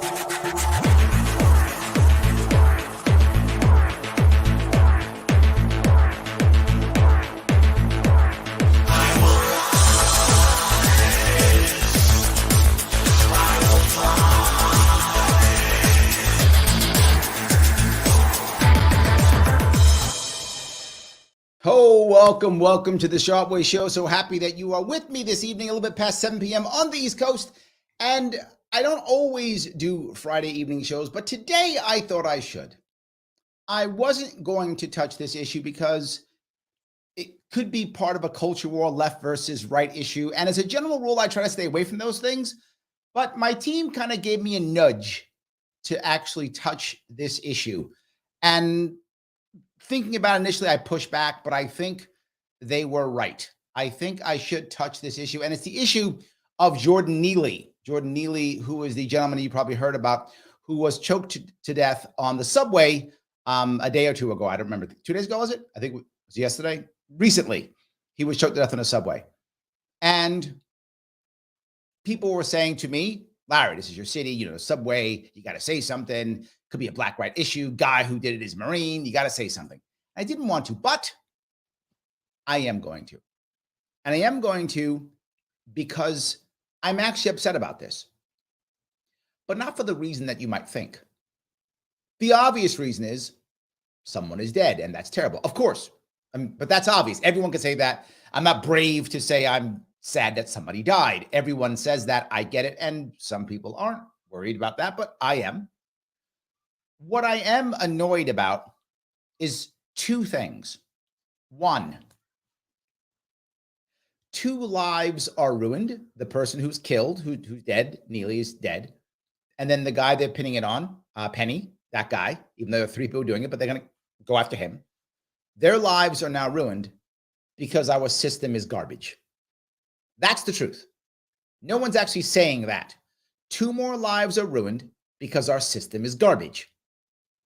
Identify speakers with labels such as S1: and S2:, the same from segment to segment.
S1: Oh, welcome to the Sharp Way Show. So happy that you are with me this evening, a little bit past 7 p.m. on the East Coast. And I don't always do Friday evening shows, but today I thought I should. I wasn't going to touch this issue because it could be part of a culture war, left versus right issue. And as a general rule, I try to stay away from those things. But my team kind of gave me a nudge to actually touch this issue. And thinking about it initially, I pushed back, but I think they were right. I think I should touch this issue. And it's the issue of Jordan Neely. Jordan Neely, who is the gentleman you probably heard about, who was choked to death on the subway a day or two ago. I don't remember. 2 days ago, was it? I think it was yesterday. Recently, he was choked to death on a subway. And people were saying to me, Larry, this is your city, you know, the subway, you got to say something. Could be a black right issue. Guy who did it is Marine. You got to say something. I didn't want to, but I am going to. And I am going to because I'm actually upset about this, but not for the reason that you might think. The obvious reason is someone is dead, and that's terrible. Of course, but that's obvious. Everyone can say that. I'm not brave to say I'm sad that somebody died. Everyone says that. I get it. And some people aren't worried about that, but I am. What I am annoyed about is two things. One, 2 lives are ruined. The person who's killed, who's dead, Neely is dead. And then the guy they're pinning it on, Penny, that guy, even though there are 3 people doing it, but they're going to go after him. Their lives are now ruined because our system is garbage. That's the truth. No one's actually saying that. 2 more lives are ruined because our system is garbage.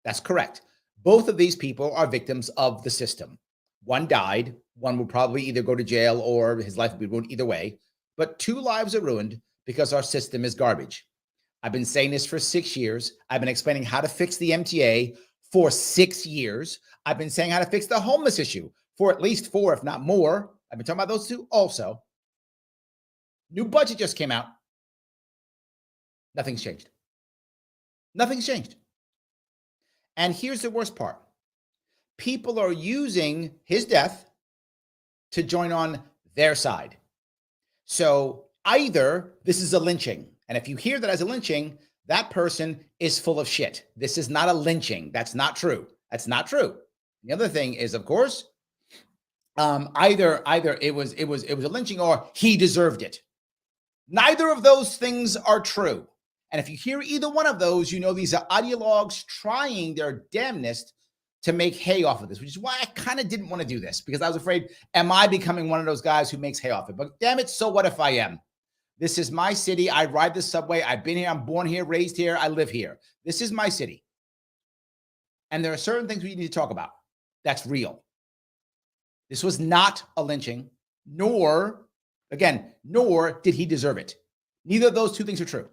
S1: That's correct. Both of these people are victims of the system. One died. One will probably either go to jail or his life will be ruined either way. But 2 lives are ruined because our system is garbage. I've been saying this for 6 years. I've been explaining how to fix the MTA for 6 years. I've been saying how to fix the homeless issue for at least 4, if not more. I've been talking about those 2 also. New budget just came out. Nothing's changed. Nothing's changed. And here's the worst part. People are using his death to join on their side. So either this is a lynching, and if you hear that as a lynching, that person is full of shit. This is not a lynching. That's not true. That's not true. The other thing is, of course, either it was a lynching or he deserved it. Neither of those things are true. And if you hear either one of those, you know these are ideologues trying their damnedest to make hay off of this, which is why I kind of didn't want to do this, because I was afraid, am I becoming one of those guys who makes hay off it? But damn it, so what if I am? This is my city. I ride the subway. I've been here. I'm born here, raised here. I live here. This is my city. And there are certain things we need to talk about. That's real. This was not a lynching, nor did he deserve it. Neither of those 2 things are true.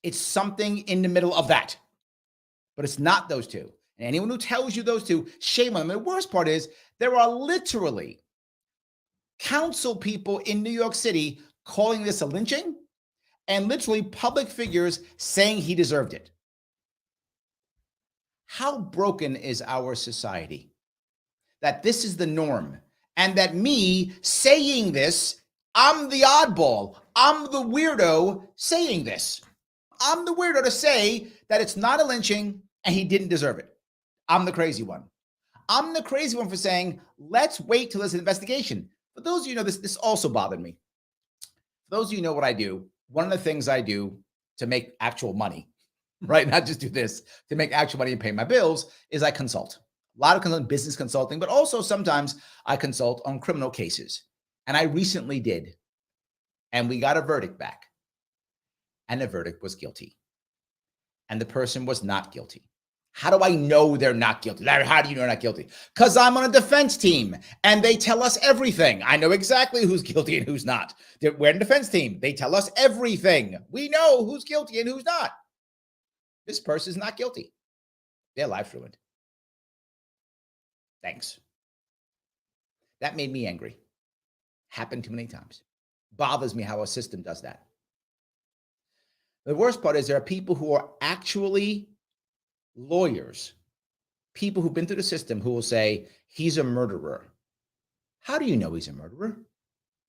S1: It's something in the middle of that, but it's not those 2. And anyone who tells you those 2, shame on them. And the worst part is there are literally council people in New York City calling this a lynching and literally public figures saying he deserved it. How broken is our society that this is the norm and that me saying this, I'm the oddball. I'm the weirdo saying this. I'm the weirdo to say that it's not a lynching and he didn't deserve it. I'm the crazy one. I'm the crazy one for saying, let's wait till there's an investigation. For those of you who know, this also bothered me. For those of you who know what I do, one of the things I do to make actual money, right? Not just do this, to make actual money and pay my bills, is I consult. A lot of business consulting, but also sometimes I consult on criminal cases. And I recently did. And we got a verdict back. And the verdict was guilty. And the person was not guilty. How do I know they're not guilty? Larry, how do you know they're not guilty? Because I'm on a defense team and they tell us everything. I know exactly who's guilty and who's not. We're a defense team. They tell us everything. We know who's guilty and who's not. This person is not guilty. Their life's ruined. Thanks. That made me angry. Happened too many times. Bothers me how a system does that. The worst part is there are people who are actually lawyers, people who've been through the system who will say, he's a murderer. How do you know he's a murderer?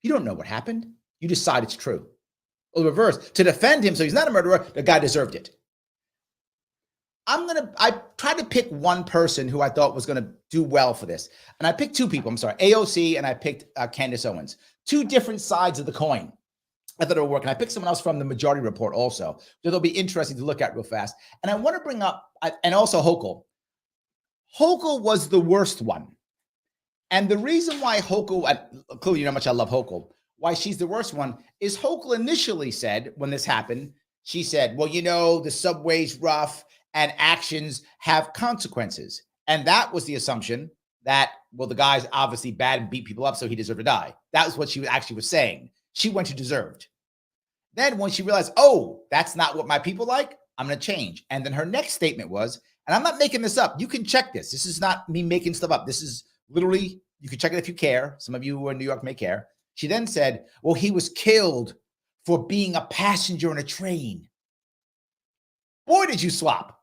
S1: You don't know what happened. You decide it's true. Or the reverse, to defend him so he's not a murderer, the guy deserved it. I tried to pick one person who I thought was going to do well for this. And I picked two people, AOC and I picked Candace Owens. Two different sides of the coin. I thought it would work. And I picked someone else from the Majority Report also. So it'll be interesting to look at real fast. And I want to bring up, and also Hochul. Hochul was the worst one. And the reason why Hochul, clearly you know how much I love Hochul, why she's the worst one, is Hochul initially said, when this happened, she said, well, you know, the subway's rough and actions have consequences. And that was the assumption that, well, the guy's obviously bad and beat people up, so he deserved to die. That was what she actually was saying. She went to deserved. Then when she realized, oh, that's not what my people like, I'm going to change. And then her next statement was, and I'm not making this up. You can check this. This is not me making stuff up. This is literally, you can check it if you care. Some of you who are in New York may care. She then said, well, he was killed for being a passenger on a train. Boy, did you swap.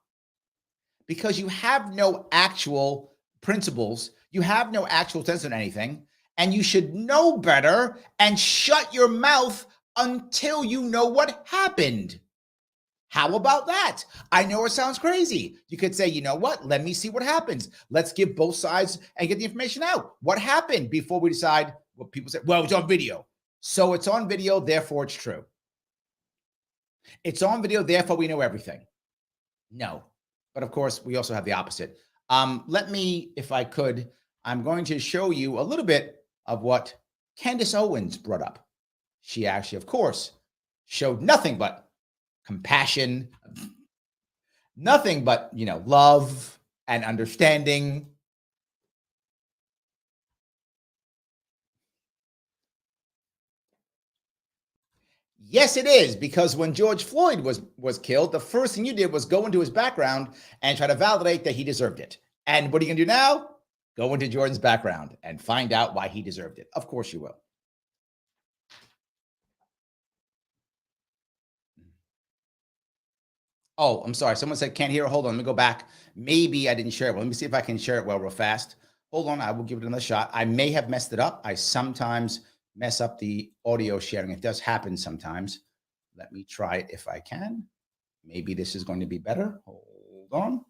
S1: Because you have no actual principles. You have no actual sense of anything. And you should know better and shut your mouth until you know what happened. How about that? I know it sounds crazy. You could say, you know what? Let me see what happens. Let's give both sides and get the information out. What happened before we decide what people say? Well, it's on video. So it's on video, therefore it's true. It's on video, therefore we know everything. No. But of course, we also have the opposite. Let me, if I could, I'm going to show you a little bit of what Candace Owens brought up. She actually, of course, showed nothing but compassion, nothing but, love and understanding. Yes, it is, because when George Floyd was killed, the first thing you did was go into his background and try to validate that he deserved it. And what are you going to do now? Go into Jordan's background and find out why he deserved it. Of course you will. Oh, I'm sorry. Someone said can't hear it. Hold on. Let me go back. Maybe I didn't share it well. Let me see if I can share it well real fast. Hold on. I will give it another shot. I may have messed it up. I sometimes mess up the audio sharing. It does happen sometimes. Let me try it if I can. Maybe this is going to be better. Hold on.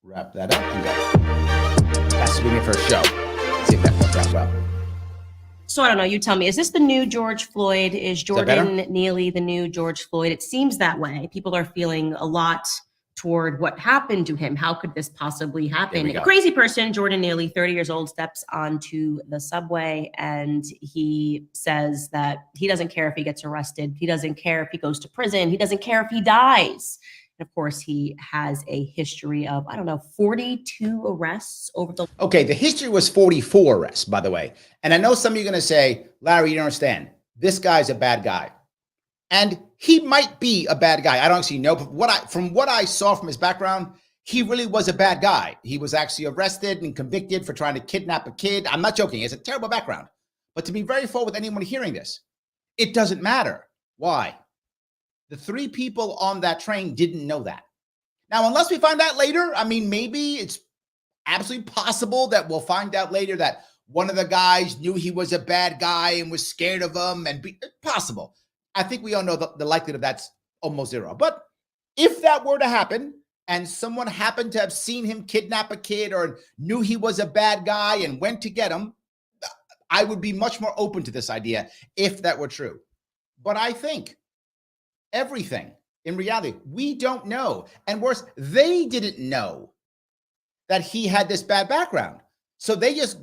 S1: Wrap that up and go. That's doing it for a show. Let's see if that worked out well.
S2: So I don't know, you tell me, is this the new George Floyd? Is Jordan Neely the new George Floyd? It seems that way. People are feeling a lot toward what happened to him. How could this possibly happen? A crazy person, Jordan Neely, 30 years old, steps onto the subway and he says that he doesn't care if he gets arrested. He doesn't care if he goes to prison. He doesn't care if he dies. And of course, he has a history of, 42 arrests over the...
S1: Okay, the history was 44 arrests, by the way. And I know some of you are going to say, Larry, you don't understand. This guy's a bad guy. And he might be a bad guy. I don't actually know, but from what I saw from his background, he really was a bad guy. He was actually arrested and convicted for trying to kidnap a kid. I'm not joking. He has a terrible background. But to be very fair with anyone hearing this, it doesn't matter. Why? The three people on that train didn't know that. Now, unless we find out later, maybe it's absolutely possible that we'll find out later that one of the guys knew he was a bad guy and was scared of him, and possible. I think we all know the likelihood of that's almost zero. But if that were to happen and someone happened to have seen him kidnap a kid or knew he was a bad guy and went to get him, I would be much more open to this idea if that were true. But I think everything in reality, we don't know. And worse, they didn't know that he had this bad background. So they just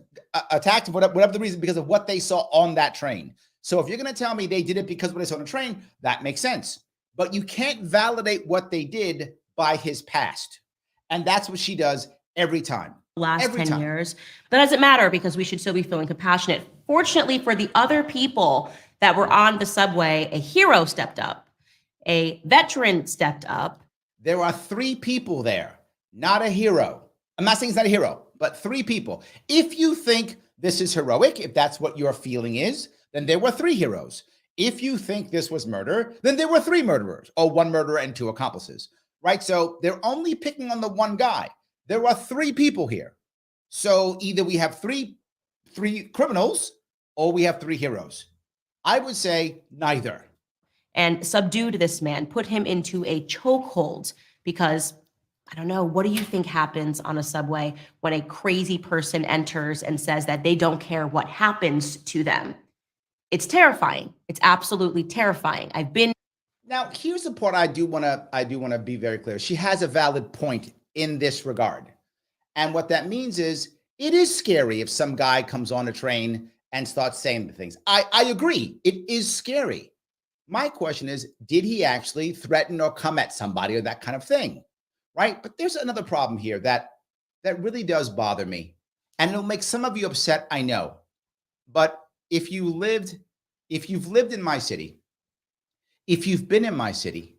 S1: attacked him for whatever the reason because of what they saw on that train. So if you're going to tell me they did it because of what they saw on the train, that makes sense. But you can't validate what they did by his past. And that's what she does every time.
S2: Last 10 years. That doesn't matter because we should still be feeling compassionate. Fortunately for the other people that were on the subway, a hero stepped up. A veteran stepped up.
S1: There are 3 people there, not a hero. I'm not saying it's not a hero, but 3 people. If you think this is heroic, if that's what your feeling is, then there were 3 heroes. If you think this was murder, then there were 3 murderers, or 1 murderer and 2 accomplices, right? So they're only picking on the one guy. There are 3 people here. So either we have three criminals or we have 3 heroes. I would say neither.
S2: And subdued this man, put him into a chokehold because, I don't know, what do you think happens on a subway when a crazy person enters and says that they don't care what happens to them? It's terrifying. It's absolutely terrifying.
S1: Now, here's the part I do want to be very clear. She has a valid point in this regard. And what that means is it is scary if some guy comes on a train and starts saying the things. I agree. It is scary. My question is, did he actually threaten or come at somebody or that kind of thing? Right? But there's another problem here that really does bother me. And it'll make some of you upset, I know. But if you've lived in my city, if you've been in my city,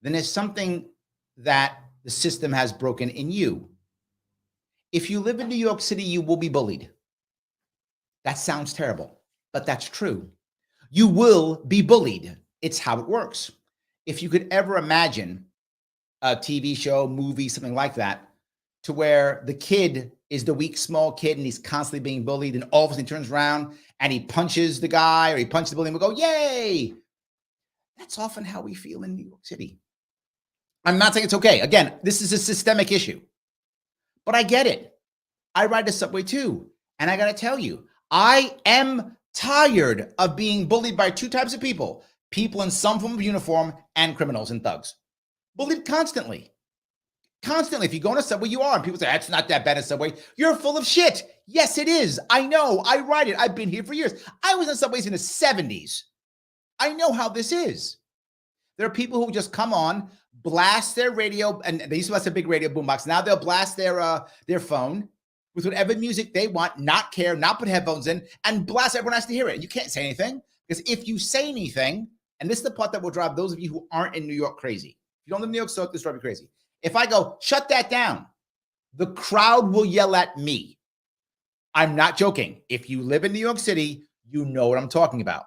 S1: then there's something that the system has broken in you. If you live in New York City, you will be bullied. That sounds terrible, but that's true. You will be bullied. It's how it works. If you could ever imagine a TV show, movie, something like that, to where the kid is the weak, small kid and he's constantly being bullied, and all of a sudden he turns around and he punches the guy or he punches the bully and we go, yay! That's often how we feel in New York City. I'm not saying it's okay. Again, this is a systemic issue, but I get it. I ride the subway too. And I got to tell you, I am tired of being bullied by 2 types of people in some form of uniform and criminals and thugs. Bullied constantly. Constantly. If you go on a subway, you are. And people say, that's not that bad a subway. You're full of shit. Yes, it is. I know. I ride it. I've been here for years. I was on subways in the 70s. I know how this is. There are people who just come on, blast their radio, and they used to have a big radio boombox. Now they'll blast their phone with whatever music they want, not care, not put headphones in, and blast. Everyone has to hear it. You can't say anything, because if you say anything, and this is the part that will drive those of you who aren't in New York crazy. If you don't live in New York, so this drive you crazy. If I go, shut that down, the crowd will yell at me. I'm not joking. If you live in New York City, you know what I'm talking about.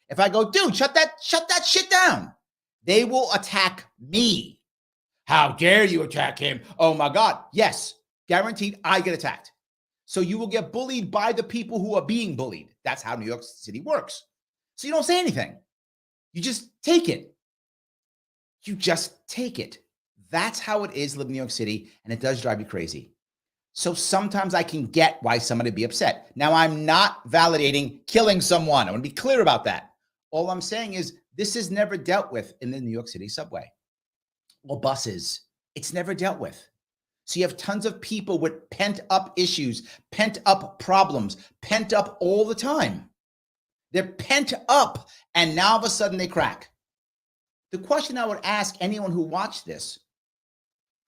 S1: If I go, dude, shut that shit down, they will attack me. How dare you attack him? Oh my God. Yes, guaranteed I get attacked. So you will get bullied by the people who are being bullied. That's how New York City works. So you don't say anything. You just take it. You just take it. That's how it is living in New York City, and it does drive you crazy. So sometimes I can get why somebody would be upset. Now, I'm not validating killing someone. I want to be clear about that. All I'm saying is this is never dealt with in the New York City subway or buses. It's never dealt with. So you have tons of people with pent up issues, pent up problems, pent up all the time. They're pent up, and now all of a sudden they crack. The question I would ask anyone who watched this,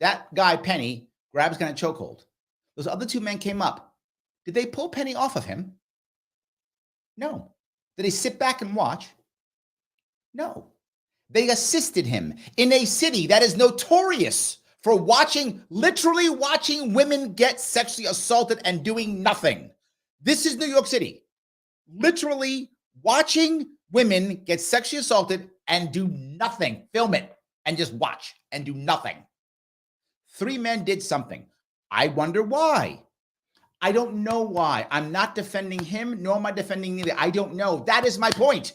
S1: that guy, Penny, grabs gun and chokehold. Those other 2 men came up. Did they pull Penny off of him? No. Did they sit back and watch? No. They assisted him in a city that is notorious for literally watching women get sexually assaulted and doing nothing. This is New York City. Literally watching women get sexually assaulted and do nothing. Film it and just watch and do nothing. 3 men did something. I wonder why. I don't know why. I'm not defending him, nor am I defending Neely. I don't know. That is my point.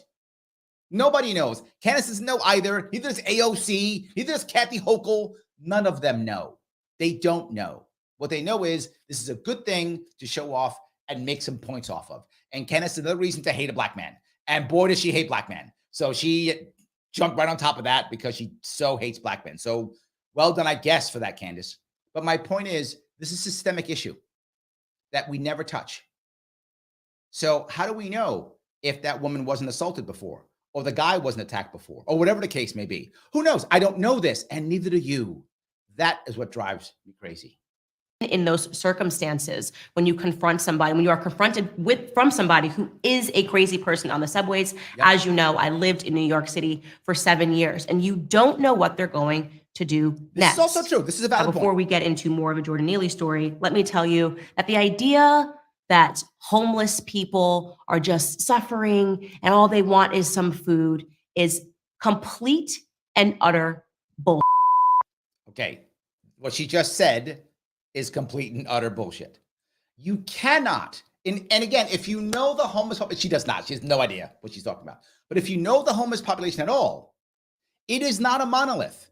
S1: Nobody knows. Candace doesn't know either. Neither does AOC. Neither does Kathy Hochul. None of them know. They don't know. What they know is this is a good thing to show off and make some points off of. And Candace is another reason to hate a black man. And boy, does she hate black men. So she jumped right on top of that because she so hates black men. So well done, I guess, for that, Candace. But my point is, this is a systemic issue that we never touch. So how do we know if that woman wasn't assaulted before, or the guy wasn't attacked before, or whatever the case may be? Who knows? I don't know this, and neither do you. That is what drives me crazy.
S2: in those circumstances, when you confront somebody, when you are confronted from somebody who is a crazy person on the subways. Yep. As you know, I lived in New York City for 7 years, and you don't know what they're going to do next.
S1: This is also true. This is a valid point.
S2: Before we get into more of a Jordan Neely story, let me tell you that the idea that homeless people are just suffering and all they want is some food is complete and utter bullshit.
S1: Okay, what she just said is complete and utter bullshit. You cannot, and again, if you know the homeless population, she does not, she has no idea what she's talking about. But if you know the homeless population at all, it is not a monolith.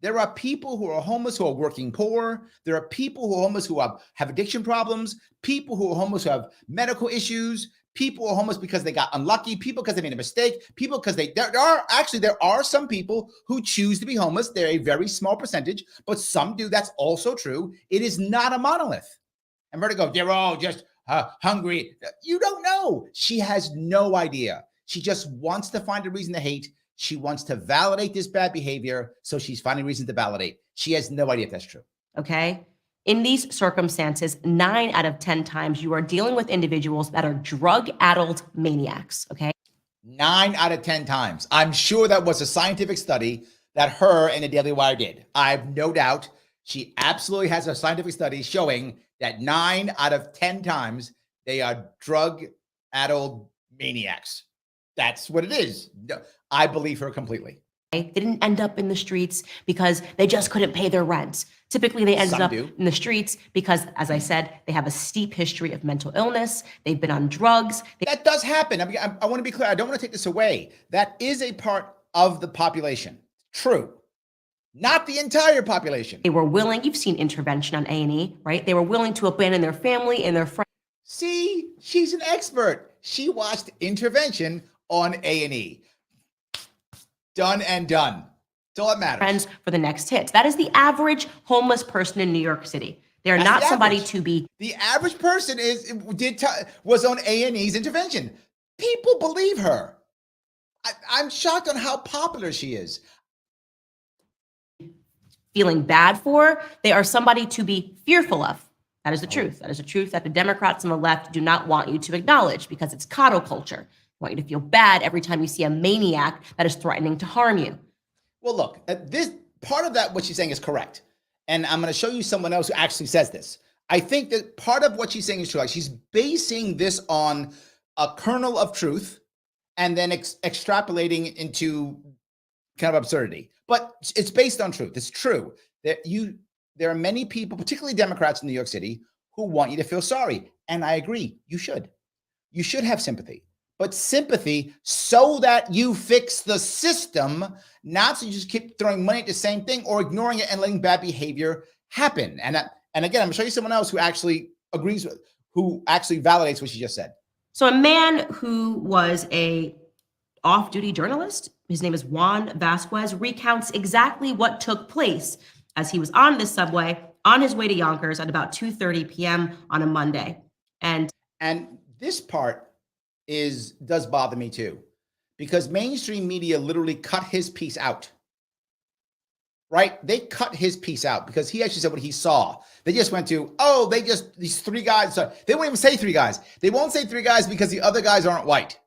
S1: There are people who are homeless who are working poor. There are people who are homeless who have addiction problems, people who are homeless who have medical issues, people who are homeless because they got unlucky, people because they made a mistake, people because there are some people who choose to be homeless. They're a very small percentage, but some do. That's also true. It is not a monolith. And we're to go, they're all just hungry. You don't know. She has no idea. She just wants to find a reason to hate. She wants to validate this bad behavior, so she's finding reason to validate. She has no idea if that's true.
S2: Okay? In these circumstances, 9 out of 10 times you are dealing with individuals that are drug-addled maniacs, okay?
S1: 9 out of 10 times. I'm sure that was a scientific study that her and the Daily Wire did. I have no doubt. She absolutely has a scientific study showing that 9 out of 10 times they are drug-addled maniacs. That's what it is. I believe her completely.
S2: They didn't end up in the streets because they just couldn't pay their rent. Typically, they ended up in the streets because, as I said, they have a steep history of mental illness. They've been on drugs. That
S1: does happen. I mean, I want to be clear. I don't want to take this away. That is a part of the population. True. Not the entire population.
S2: They were willing. You've seen Intervention on A&E, right? They were willing to abandon their family and their friends.
S1: See, she's an expert. She watched Intervention on A&E. Done and done. That's all that matters.
S2: Friends for the next hit. That is the average homeless person in New York City. They're not somebody to be.
S1: The average person was on A&E's Intervention. People believe her. I'm shocked on how popular she is.
S2: Feeling bad for. They are somebody to be fearful of. That is the truth. That is the truth that the Democrats on the left do not want you to acknowledge because it's coddle culture. They want you to feel bad every time you see a maniac that is threatening to harm you.
S1: Well, look, this part of that, what she's saying is correct. And I'm going to show you someone else who actually says this. I think that part of what she's saying is true. Like she's basing this on a kernel of truth and then extrapolating into kind of absurdity. But it's based on truth. It's true that there are many people, particularly Democrats in New York City, who want you to feel sorry. And I agree. You should. You should have sympathy. But sympathy so that you fix the system, not so you just keep throwing money at the same thing or ignoring it and letting bad behavior happen. And again, I'm going to show you someone else who actually agrees with, who actually validates what she just said.
S2: So a man who was a off-duty journalist, his name is Juan Vasquez, recounts exactly what took place as he was on this subway on his way to Yonkers at about 2:30 p.m. on a Monday. And
S1: this part does bother me too, because mainstream media literally cut his piece out. Right? They cut his piece out because he actually said what he saw. They just went to, these 3 guys. So they won't even say 3 guys. They won't say 3 guys because the other guys aren't white.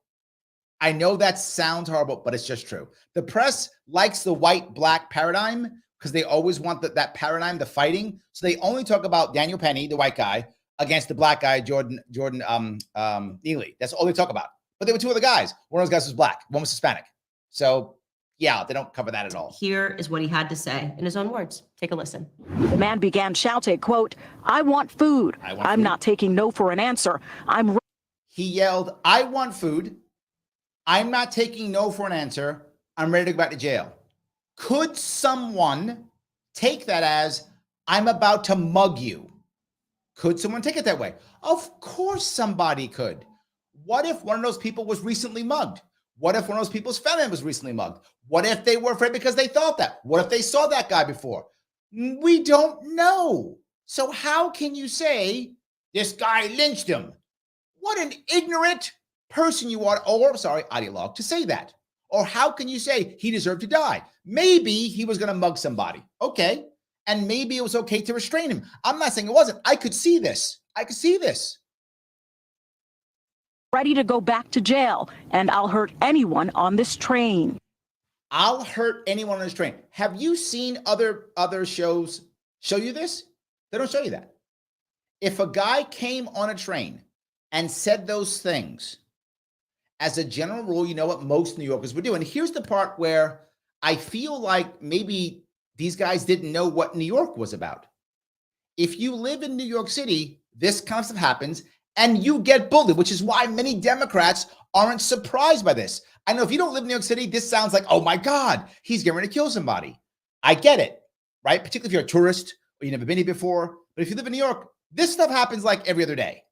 S1: I know that sounds horrible, but it's just true. The press likes the white-black paradigm because they always want that paradigm, the fighting. So they only talk about Daniel Penny, the white guy, against the black guy, Jordan Neely. That's all they talk about. But there were 2 other guys. One of those guys was black. One was Hispanic. So yeah, they don't cover that at all.
S2: Here is what he had to say in his own words. Take a listen.
S3: The man began shouting, quote, "I want food. I'm not taking no for an answer.
S1: He yelled, "I want food. I'm not taking no for an answer. I'm ready to go back to jail." Could someone take that as, I'm about to mug you? Could someone take it that way? Of course somebody could. What if one of those people was recently mugged? What if one of those people's family was recently mugged? What if they were afraid because they thought that? What if they saw that guy before? We don't know. So how can you say this guy lynched him? What an ignorant person you are, ideologue, to say that. Or how can you say he deserved to die? Maybe he was going to mug somebody. Okay. And maybe it was okay to restrain him. I'm not saying it wasn't. I could see this.
S3: Ready to go back to jail, and I'll hurt anyone on this train.
S1: I'll hurt anyone on this train. Have you seen other shows show you this? They don't show you that. If a guy came on a train and said those things, as a general rule, you know what most New Yorkers would do. And here's the part where I feel like maybe these guys didn't know what New York was about. If you live in New York City, this kind of stuff happens and you get bullied, which is why many Democrats aren't surprised by this. I know if you don't live in New York City, this sounds like, oh my God, he's getting ready to kill somebody. I get it, right? Particularly if you're a tourist or you've never been here before. But if you live in New York, this stuff happens like every other day.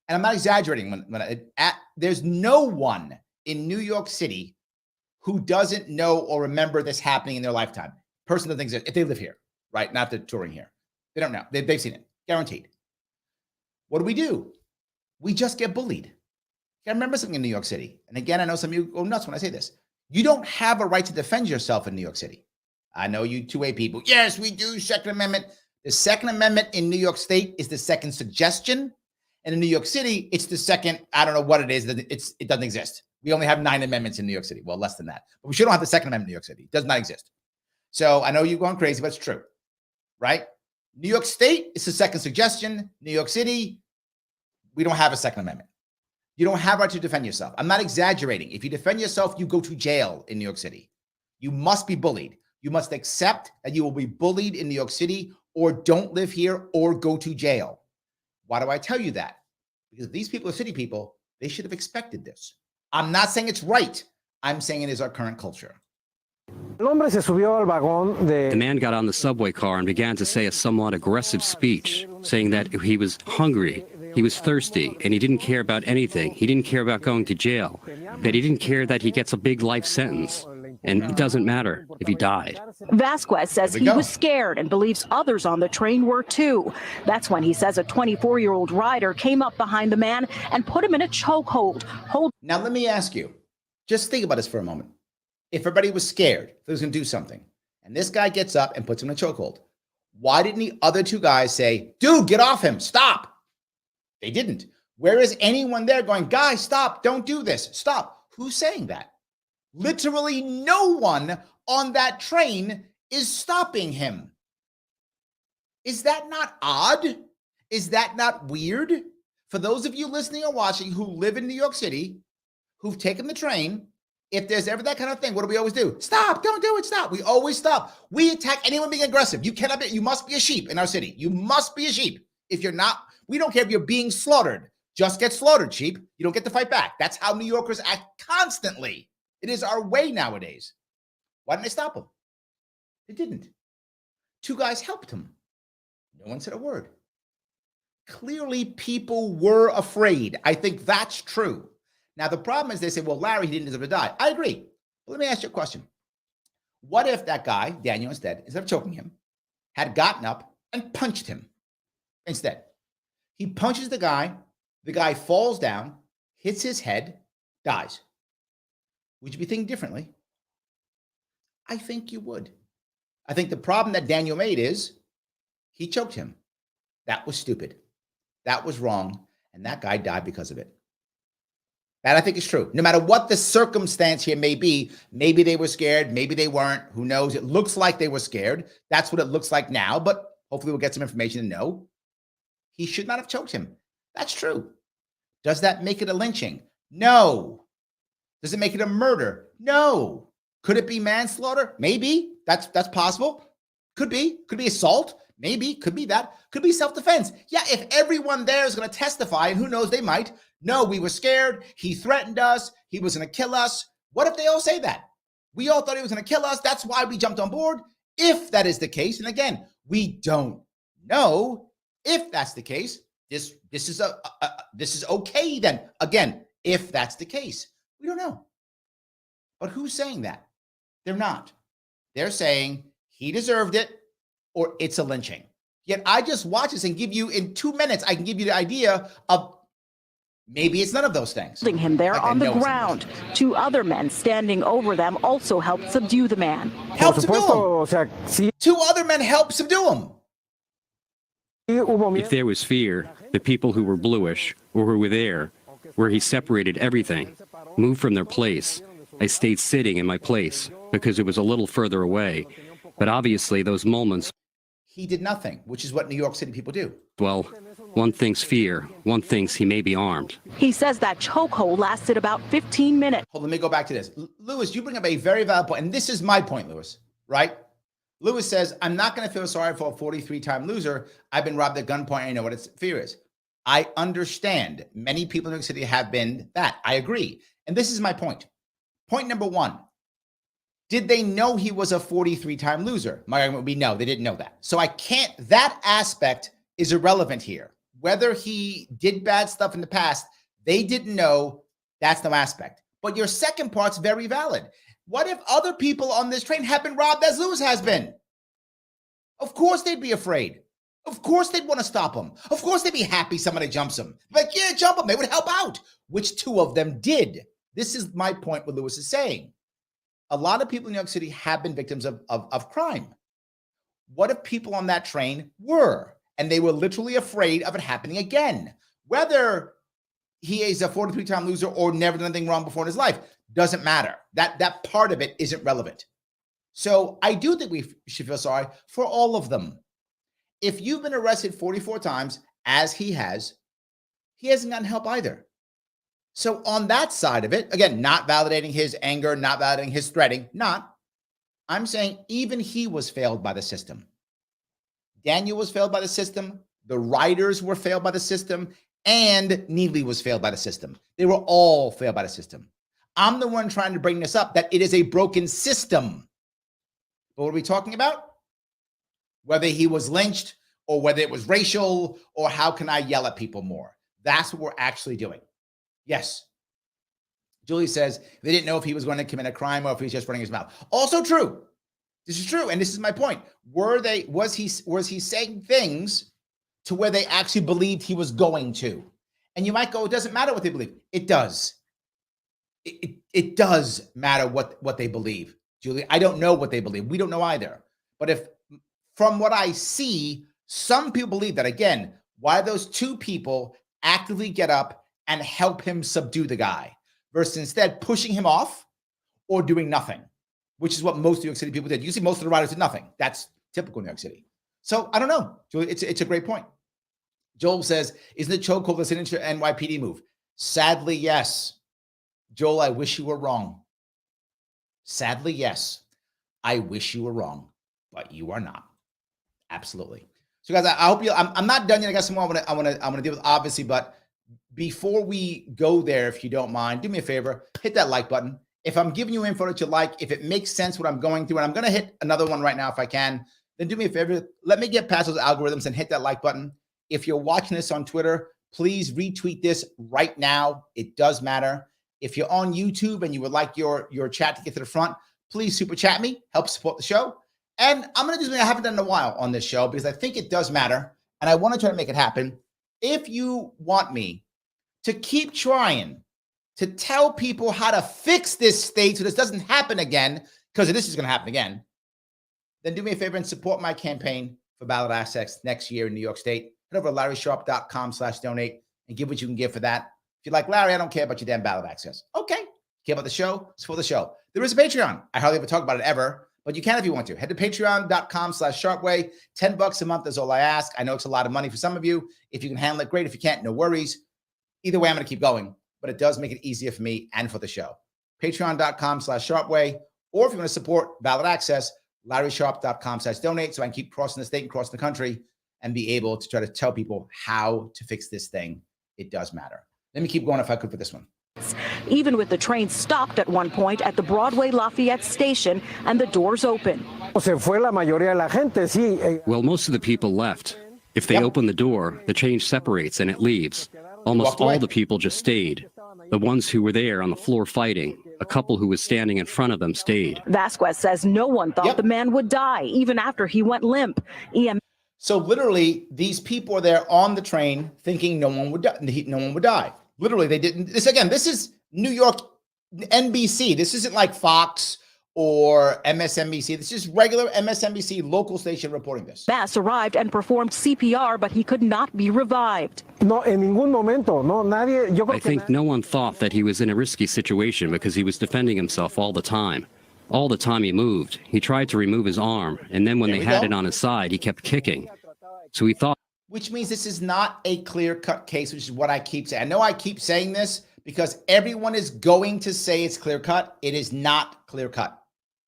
S1: And I'm not exaggerating there's no one in New York City who doesn't know or remember this happening in their lifetime. Person doesn't exist if they live here, right? Not the touring here. They don't know. They've seen it, guaranteed. What do? We just get bullied. I remember something in New York City. And again, I know some of you go nuts when I say this. You don't have a right to defend yourself in New York City. I know you two-way people. Yes, we do. Second Amendment. The Second Amendment in New York State is the second suggestion. And in New York City, it's the second, I don't know what it is. It doesn't exist. We only have 9 amendments in New York City. Well, less than that. But we should not have the Second Amendment in New York City. It does not exist. So I know you're going crazy, but it's true, right? New York State is the second suggestion. New York City, we don't have a Second Amendment. You don't have a right to defend yourself. I'm not exaggerating. If you defend yourself, you go to jail in New York City. You must be bullied. You must accept that you will be bullied in New York City or don't live here or go to jail. Why do I tell you that? Because these people are city people. They should have expected this. I'm not saying it's right. I'm saying it is our current culture.
S4: The man got on the subway car and began to say a somewhat aggressive speech, saying that he was hungry, he was thirsty, and he didn't care about anything. He didn't care about going to jail, that he didn't care that he gets a big life sentence. And it doesn't matter if he died.
S3: Vasquez says he was scared and believes others on the train were too. That's when he says a 24-year-old rider came up behind the man and put him in a chokehold.
S1: Now, let me ask you, just think about this for a moment. If everybody was scared, they was going to do something, and this guy gets up and puts him in a chokehold, why didn't the other two guys say, dude, get off him, stop? They didn't. Where is anyone there going, guys, stop, don't do this, stop? Who's saying that? Literally no one on that train is stopping him. Is that not odd? Is that not weird? For those of you listening or watching who live in New York City, who've taken the train, if there's ever that kind of thing, what do we always do? Stop, don't do it, stop. We always stop. We attack anyone being aggressive. You must be a sheep in our city. You must be a sheep. If you're not, we don't care if you're being slaughtered. Just get slaughtered, sheep. You don't get to fight back. That's how New Yorkers act constantly. It is our way nowadays. Why didn't they stop him? They didn't. Two guys helped him. No one said a word. Clearly, people were afraid. I think that's true. Now, the problem is they say, well, Larry, he didn't deserve to die. I agree. But let me ask you a question. What if that guy, Daniel, instead of choking him, had gotten up and punched him instead? He punches the guy falls down, hits his head, dies. Would you be thinking differently? I think you would. I think the problem that Daniel made is he choked him. That was stupid. That was wrong. And that guy died because of it. That I think is true. No matter what the circumstance here may be, maybe they were scared, maybe they weren't. Who knows? It looks like they were scared. That's what it looks like now, but hopefully we'll get some information and know. He should not have choked him. That's true. Does that make it a lynching? No. Does it make it a murder? No. Could it be manslaughter? Maybe. That's possible. Could be assault. Maybe. Could be that. Could be self-defense. Yeah, if everyone there is going to testify, and who knows, they might. No, we were scared. He threatened us. He was going to kill us. What if they all say that? We all thought he was going to kill us. That's why we jumped on board. If that is the case, and again, we don't know if that's the case. This is okay then. Again, if that's the case. We don't know. But who's saying that? They're not. They're saying he deserved it or it's a lynching. Yet I just watch this and give you in 2 minutes, I can give you the idea of Maybe it's none of those things.
S3: Holding him there
S1: Like
S3: on
S1: I
S3: the
S1: know it's
S3: ground. 2 other men standing over them also helped subdue the man.
S1: Help subdue him. 2 other men helped subdue him.
S4: If there was fear, the people who were bluish or who were there, where he separated everything, moved from their place. I stayed sitting in my place because it was a little further away. But obviously those moments,
S1: He did nothing, which is what New York City people do.
S4: well, one thinks fear, one thinks he may be armed.
S3: He says that chokehold lasted about 15 minutes.
S1: Hold on, let me go back to this. Lewis, you bring up a very valid point, and this is my point, Lewis, right? Lewis says, I'm not going to feel sorry for a 43-time loser. I've been robbed at gunpoint. I know what its fear is. I understand many people in New York City have been that. I agree. And this is my point. Point number 1. Did they know he was a 43-time loser? My argument would be no, they didn't know that. So I can't, that aspect is irrelevant here. Whether he did bad stuff in the past, they didn't know, that's no aspect. But your second part's very valid. What if other people on this train have been robbed as Lewis has been? Of course they'd be afraid. Of course they'd want to stop him. Of course they'd be happy somebody jumps him. Like, yeah, jump him. They would help out, which 2 of them did. This is my point what Lewis is saying. A lot of people in New York City have been victims of crime. What if people on that train were, and they were literally afraid of it happening again? Whether he is a 43-time loser or never done anything wrong before in his life, doesn't matter. That part of it isn't relevant. So I do think we should feel sorry for all of them. If you've been arrested 44 times, as he hasn't gotten help either. So on that side of it, again, not validating his anger, not validating his threatening, I'm saying even he was failed by the system. Daniel was failed by the system. The writers were failed by the system. And Neely was failed by the system. They were all failed by the system. I'm the one trying to bring this up, that it is a broken system. But what are we talking about? Whether he was lynched or whether it was racial or how can I yell at people more? That's what we're actually doing. Yes. Julie says they didn't know if he was going to commit a crime or if he was just running his mouth. Also true. This is true. And this is my point. Was he saying things to where they actually believed he was going to? And you might go, it doesn't matter what they believe. It does. It does matter what they believe, Julie. I don't know what they believe. We don't know either. But if from what I see, some people believe that, again, why those 2 people actively get up and help him subdue the guy versus instead pushing him off or doing nothing, which is what most New York City people did. You see most of the riders did nothing. That's typical New York City. So I don't know, Julie. It's a great point. Joel says, isn't the chokehold a signature NYPD move? Sadly, yes. Joel, I wish you were wrong. Sadly, yes. I wish you were wrong, but you are not. Absolutely. So guys, I hope you, I'm not done yet. I got some more I want to deal with, obviously, but before we go there, if you don't mind, do me a favor, hit that like button. If I'm giving you info that you like, if it makes sense what I'm going through, and I'm going to hit another one right now if I can, then do me a favor. Let me get past those algorithms and hit that like button. If you're watching this on Twitter, please retweet this right now. It does matter. If you're on YouTube and you would like your chat to get to the front, please super chat me, help support the show. And I'm going to do something I haven't done in a while on this show because I think it does matter. And I want to try to make it happen. If you want me to keep trying to tell people how to fix this state so this doesn't happen again, because this is going to happen again, then do me a favor and support my campaign for ballot access next year in New York State. Head over to LarrySharpe.com/donate and give what you can give for that. If you're like, Larry, I don't care about your damn ballot access. Okay. Care about the show? It's for the show. There is a Patreon. I hardly ever talk about it ever, but you can if you want to. Head to patreon.com/sharpway. $10 a month is all I ask. I know it's a lot of money for some of you. If you can handle it, great. If you can't, no worries. Either way, I'm going to keep going, but it does make it easier for me and for the show. Patreon.com/sharpway. Or if you want to support ballot access, LarrySharpe.com/donate so I can keep crossing the state and crossing the country and be able to try to tell people how to fix this thing. It does matter. Let me keep going if I could for this one.
S3: Even with the train stopped at one point at the Broadway Lafayette station and the doors open.
S4: Well, most of the people left. If they open the door, the train separates and it leaves. Almost all the people just stayed. The ones who were there on the floor fighting, a couple who was standing in front of them stayed.
S3: Vasquez says no one thought the man would die, even after he went limp.
S1: So literally, these people are there on the train thinking no one would die. Literally, they didn't. This is New York NBC. This isn't like Fox or MSNBC. This is regular MSNBC local station reporting this.
S3: Bass arrived and performed CPR, but he could not be revived.
S4: I think no one thought that he was in a risky situation because he was defending himself all the time. All the time he moved. He tried to remove his arm, and then when they had it on his side, he kept kicking. So he thought.
S1: Which means this is not a clear-cut case, which is what I keep saying. I know I keep saying this because everyone is going to say it's clear-cut. It is not clear-cut.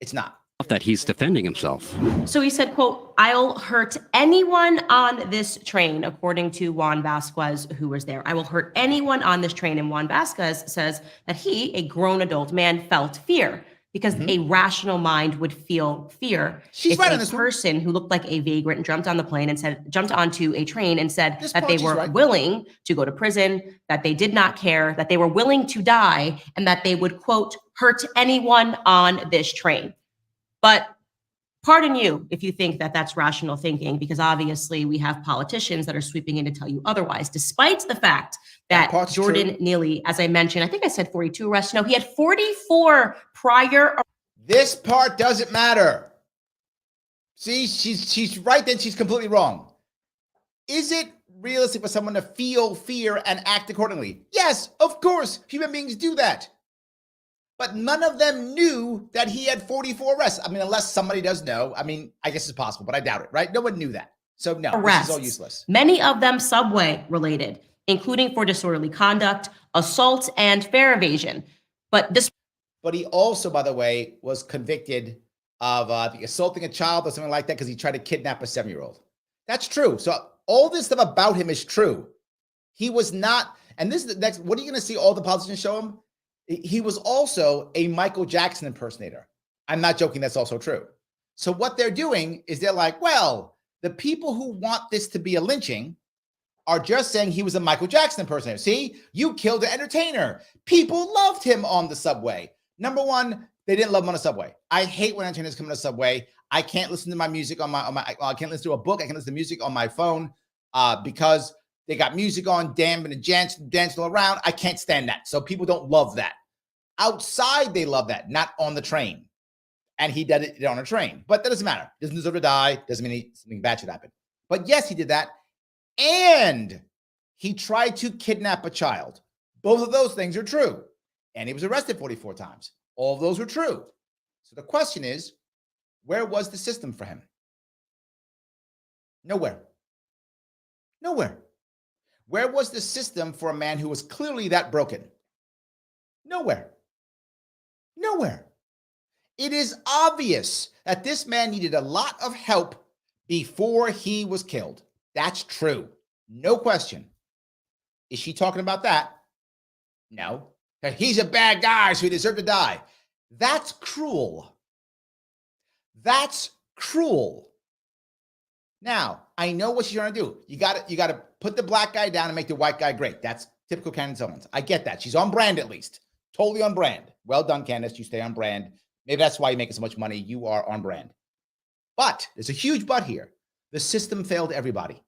S1: It's not.
S4: That he's defending himself.
S2: So he said, quote, "I'll hurt anyone on this train," according to Juan Vasquez, who was there. "I will hurt anyone on this train." And Juan Vasquez says that he, a grown adult man, felt fear because a rational mind would feel fear.
S1: She's right on
S2: this
S1: this
S2: person who looked like a vagrant jumped on the plane and jumped onto a train and said that they were
S1: right.
S2: willing to go to prison, that they did not care, that they were willing to die, and that they would, quote, hurt anyone on this train. But pardon you if you think that that's rational thinking, because obviously we have politicians that are sweeping in to tell you otherwise, despite the fact that Jordan Neely, as I mentioned, I think I said 42 arrests. No, he had 44 prior.
S1: This part doesn't matter. See, she's right, then she's completely wrong. Is it realistic for someone to feel fear and act accordingly? Yes, of course. Human beings do that. But none of them knew that he had 44 arrests. I mean, unless somebody does know. I mean, I guess it's possible, but I doubt it, right? No one knew that. So no,
S2: arrests.
S1: This is all useless.
S2: Many of them subway related, including for disorderly conduct, assault, and fare evasion. But
S1: he also, by the way, was convicted of assaulting a child or something like that because he tried to kidnap a 7-year-old. That's true. So all this stuff about him is true. He was not, and this is the next, what are you going to see all the politicians show him? He was also a Michael Jackson impersonator. I'm not joking. That's also true. So what they're doing is they're like, well, the people who want this to be a lynching are just saying he was a Michael Jackson impersonator. See, you killed an entertainer. People loved him on the subway. Number one, they didn't love him on the subway. I hate when entertainers come on the subway. I can't listen to my music on my I can't listen to a book. I can listen to music on my phone because they got music on, dancing all around. I can't stand that. So people don't love that. Outside, they love that, not on the train. And he did it on a train. But that doesn't matter. Doesn't deserve to die. Doesn't mean something bad should happen. But yes, he did that. And he tried to kidnap a child. Both of those things are true. And he was arrested 44 times. All of those were true. So the question is, where was the system for him? Nowhere. Nowhere. Where was the system for a man who was clearly that broken? Nowhere. Nowhere. It is obvious that this man needed a lot of help before he was killed. That's true. No question. Is she talking about that? No. That he's a bad guy, so he deserved to die. That's cruel. That's cruel. Now, I know what she's trying to do. You got to put the black guy down and make the white guy great. That's typical Candace Owens. I get that. She's on brand at least. Totally on brand. Well done, Candace. You stay on brand. Maybe that's why you're making so much money. You are on brand. But there's a huge but here. The system failed everybody.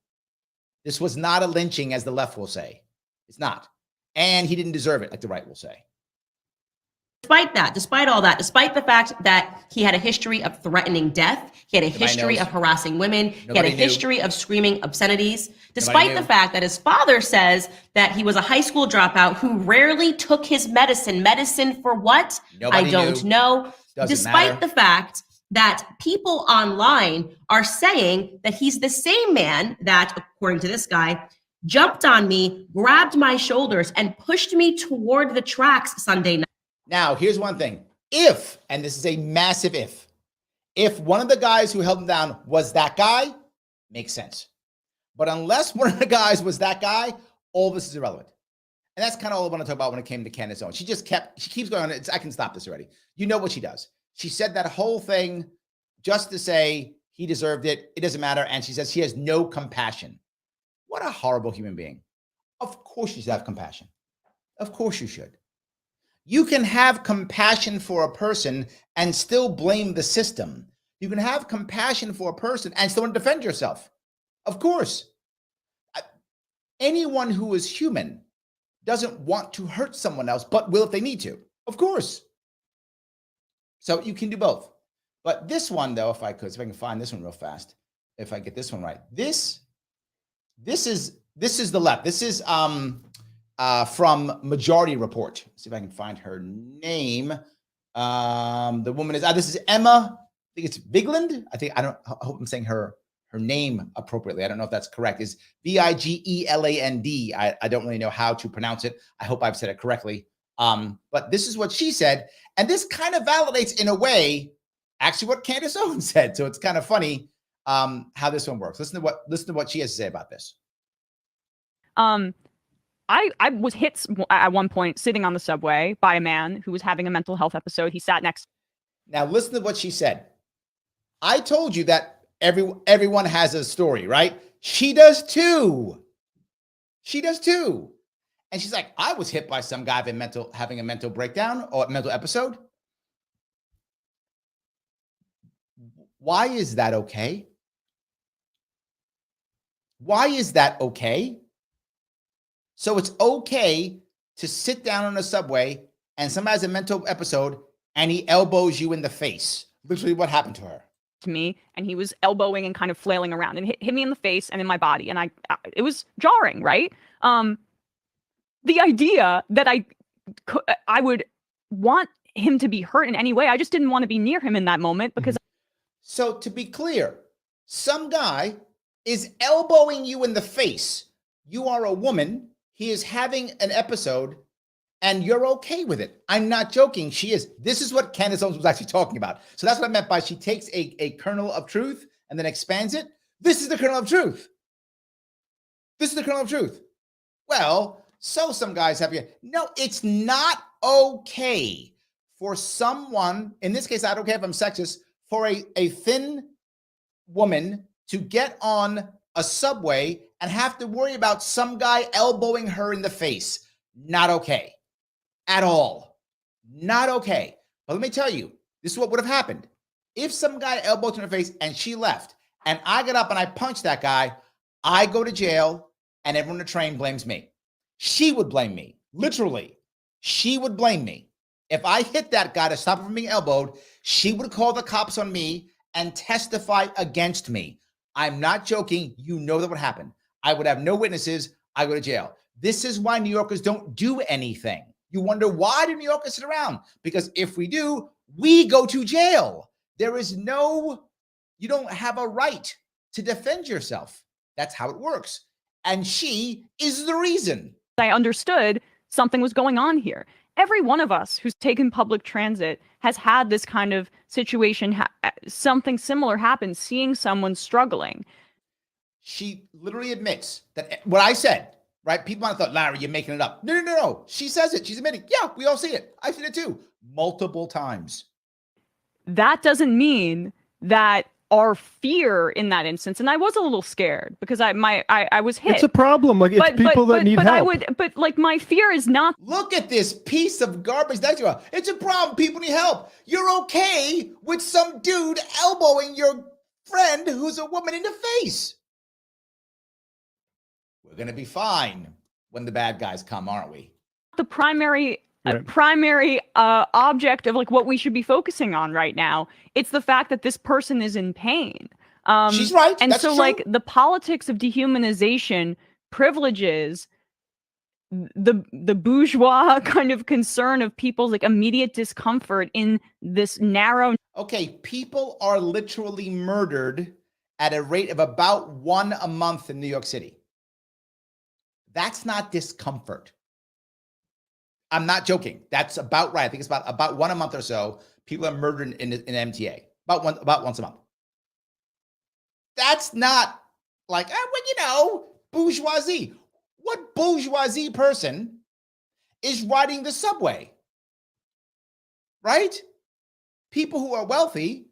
S1: This was not a lynching, as the left will say. It's not. And he didn't deserve it, like the right will say.
S2: Despite that, despite all that, despite the fact that he had a history of threatening death, he had a history of harassing women, he had a history of screaming obscenities, despite the fact that his father says that he was a high school dropout who rarely took his medicine. Medicine for what? I don't know. Despite the fact that people online are saying that he's the same man that, according to this guy, jumped on me, grabbed my shoulders, and pushed me toward the tracks Sunday night.
S1: Now, here's one thing. If, and this is a massive if one of the guys who held him down was that guy, makes sense. But unless one of the guys was that guy, all this is irrelevant. And that's kind of all I want to talk about when it came to Candace Owens. She keeps going on. I can stop this already. You know what she does. She said that whole thing just to say he deserved it. It doesn't matter. And she says she has no compassion. What a horrible human being. Of course you should have compassion. Of course you should. You can have compassion for a person and still blame the system. You can have compassion for a person and still want to defend yourself. Of course. Anyone who is human doesn't want to hurt someone else, but will if they need to. Of course. So you can do both. But this one, though, if I can find this one real fast, if I get this one right, this is the left. This is from Majority Report. Let's see if I can find her name. The woman is this is Emma. I think it's Bigland. I hope I'm saying her name appropriately. I don't know if that's correct. Is Vigeland. I don't really know how to pronounce it. I hope I've said it correctly. But this is what she said, and this kind of validates in a way actually what Candace Owens said. So it's kind of funny how this one works. Listen to what she has to say about this.
S5: I was hit at one point sitting on the subway by a man who was having a mental health episode. He sat next.
S1: Now listen to what she said. I told you that everyone has a story, right? She does too. She does too. And she's like, I was hit by some guy having a mental breakdown or a mental episode. Why is that okay? Why is that okay? So it's okay to sit down on a subway and somebody has a mental episode and he elbows you in the face. Literally what happened to her.
S5: To me, and he was elbowing and kind of flailing around and hit me in the face and in my body, and it was jarring, right? The idea that I would want him to be hurt in any way, I just didn't want to be near him in that moment because.
S1: So to be clear, some guy is elbowing you in the face. You are a woman. He is having an episode and you're okay with it. I'm not joking. She is. This is what Candace Owens was actually talking about. So that's what I meant by she takes a kernel of truth and then expands it. This is the kernel of truth. This is the kernel of truth. Well, so some guys have you. No, it's not okay for someone, in this case, I don't care if I'm sexist, for a thin woman to get on a subway and have to worry about some guy elbowing her in the face. Not okay. At all. Not okay. But let me tell you, this is what would have happened. If some guy elbowed her in the face and she left, and I got up and I punched that guy, I go to jail and everyone on the train blames me. She would blame me. Literally. She would blame me. If I hit that guy to stop him from being elbowed, she would call the cops on me and testify against me. I'm not joking. You know that would happen. I would have no witnesses. I go to jail. This is why New Yorkers don't do anything. You wonder, why do New Yorkers sit around? Because if we do, we go to jail. You don't have a right to defend yourself. That's how it works. And she is the reason.
S5: I understood something was going on here. Every one of us who's taken public transit has had this kind of situation, something similar happen, seeing someone struggling.
S1: She literally admits that what I said, right? People might have thought, Larry, you're making it up. No. She says it. She's admitting, yeah, we all see it. I've seen it too, multiple times.
S5: That doesn't mean that our fear in that instance, and I was a little scared because I was hit.
S6: It's a problem. Like, it's people that need help.
S5: But my fear is not.
S1: Look at this piece of garbage next to her. It's a problem. People need help. You're okay with some dude elbowing your friend who's a woman in the face. We're going to be fine when the bad guys come, aren't we?
S5: The primary object of like what we should be focusing on right now. It's the fact that this person is in pain.
S1: She's right.
S5: And
S1: That's
S5: so
S1: true.
S5: like the politics of dehumanization privileges the bourgeois kind of concern of people's like immediate discomfort in this narrow.
S1: Okay, people are literally murdered at a rate of about 1 a month in New York City. That's not discomfort. I'm not joking. That's about right. I think it's about 1 a month or so. People are murdered in MTA about once a month. That's not like, bourgeoisie. What bourgeoisie person is riding the subway? Right? People who are wealthy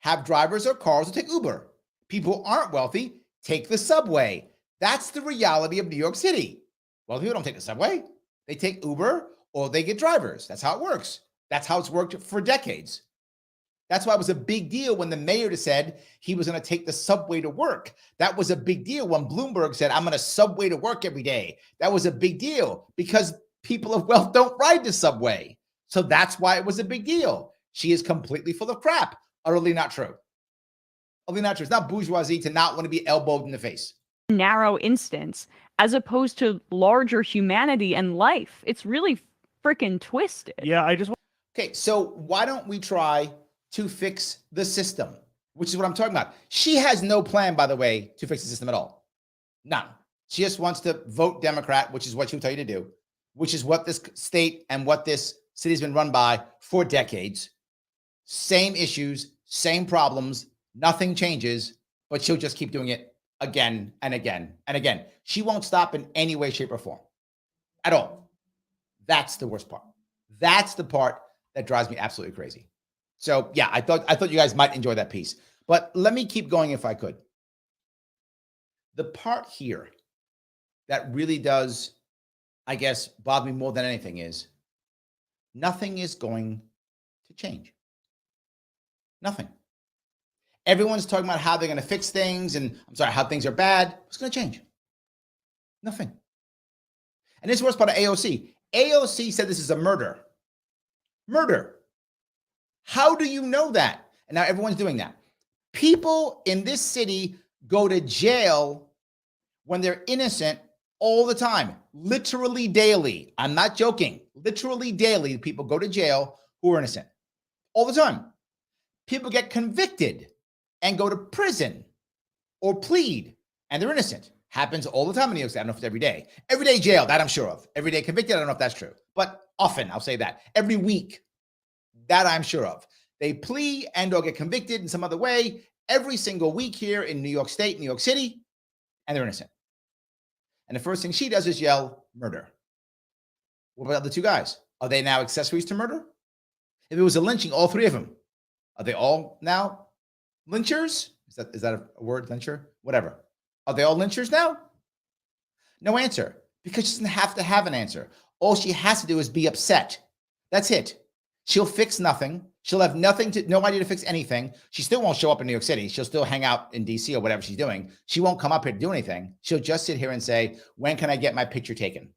S1: have drivers or cars or take Uber. People who aren't wealthy take the subway. That's the reality of New York City. Well, people don't take the subway. They take Uber or they get drivers. That's how it works. That's how it's worked for decades. That's why it was a big deal when the mayor said he was going to take the subway to work. That was a big deal when Bloomberg said, I'm going to subway to work every day. That was a big deal because people of wealth don't ride the subway. So that's why it was a big deal. She is completely full of crap. Utterly not true. Utterly not true. It's not bourgeoisie to not want to be elbowed in the face.
S5: Narrow instance as opposed to larger humanity and life. It's really freaking twisted.
S6: Yeah,
S1: Okay, so why don't we try to fix the system, which is what I'm talking about. She has no plan, by the way, to fix the system at all. None. She just wants to vote Democrat, which is what she'll tell you to do, which is what this state and what this city has been run by for decades. Same issues, same problems, nothing changes, but she'll just keep doing it again and again and again. She won't stop in any way, shape, or form at all. That's the worst part. That's the part that drives me absolutely crazy. So yeah, I thought you guys might enjoy that piece, but let me keep going if I could. The part here that really does, I guess, bother me more than anything is nothing is going to change. Nothing. Everyone's talking about how they're going to fix things and how things are bad. What's going to change? Nothing. And this is the worst part of AOC. AOC said this is a murder. Murder. How do you know that? And now everyone's doing that. People in this city go to jail when they're innocent all the time, literally daily. I'm not joking. Literally daily, people go to jail who are innocent all the time. People get convicted and go to prison or plead and they're innocent. Happens all the time in New York City. I don't know if it's every day. Every day jail, that I'm sure of. Every day convicted, I don't know if that's true. But often, I'll say that. Every week, that I'm sure of. They plea and or get convicted in some other way every single week here in New York State, New York City, and they're innocent. And the first thing she does is yell, murder. What about the two guys? Are they now accessories to murder? If it was a lynching, all three of them, are they all now lynchers? Is that a word, lyncher? Whatever. Are they all lynchers now? No answer, because she doesn't have to have an answer. All she has to do is be upset. That's it. She'll fix nothing. She'll have no idea to fix anything. She still won't show up in New York City. She'll still hang out in DC or whatever she's doing. She won't come up here to do anything. She'll just sit here and say, when can I get my picture taken?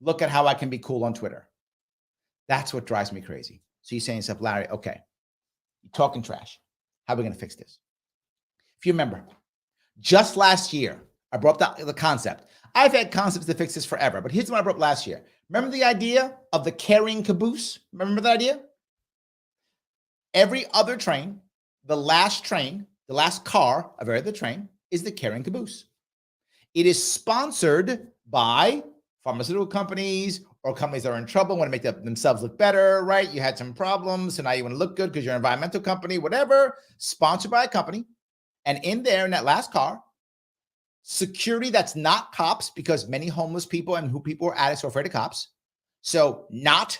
S1: Look at how I can be cool on Twitter. That's what drives me crazy. So you're saying to yourself, Larry, okay, you're talking trash. How are we going to fix this? If you remember, just last year, I brought up the concept. I've had concepts to fix this forever, but here's what I brought up last year. Remember the idea of the carrying caboose? Remember that idea? Every other train, the last car of every other train is the carrying caboose. It is sponsored by pharmaceutical companies or companies that are in trouble, want to make themselves look better, right? You had some problems, so now you want to look good because you're an environmental company, whatever, sponsored by a company. And in there, in that last car, security that's not cops, because many homeless people and who people are addicts are afraid of cops. So not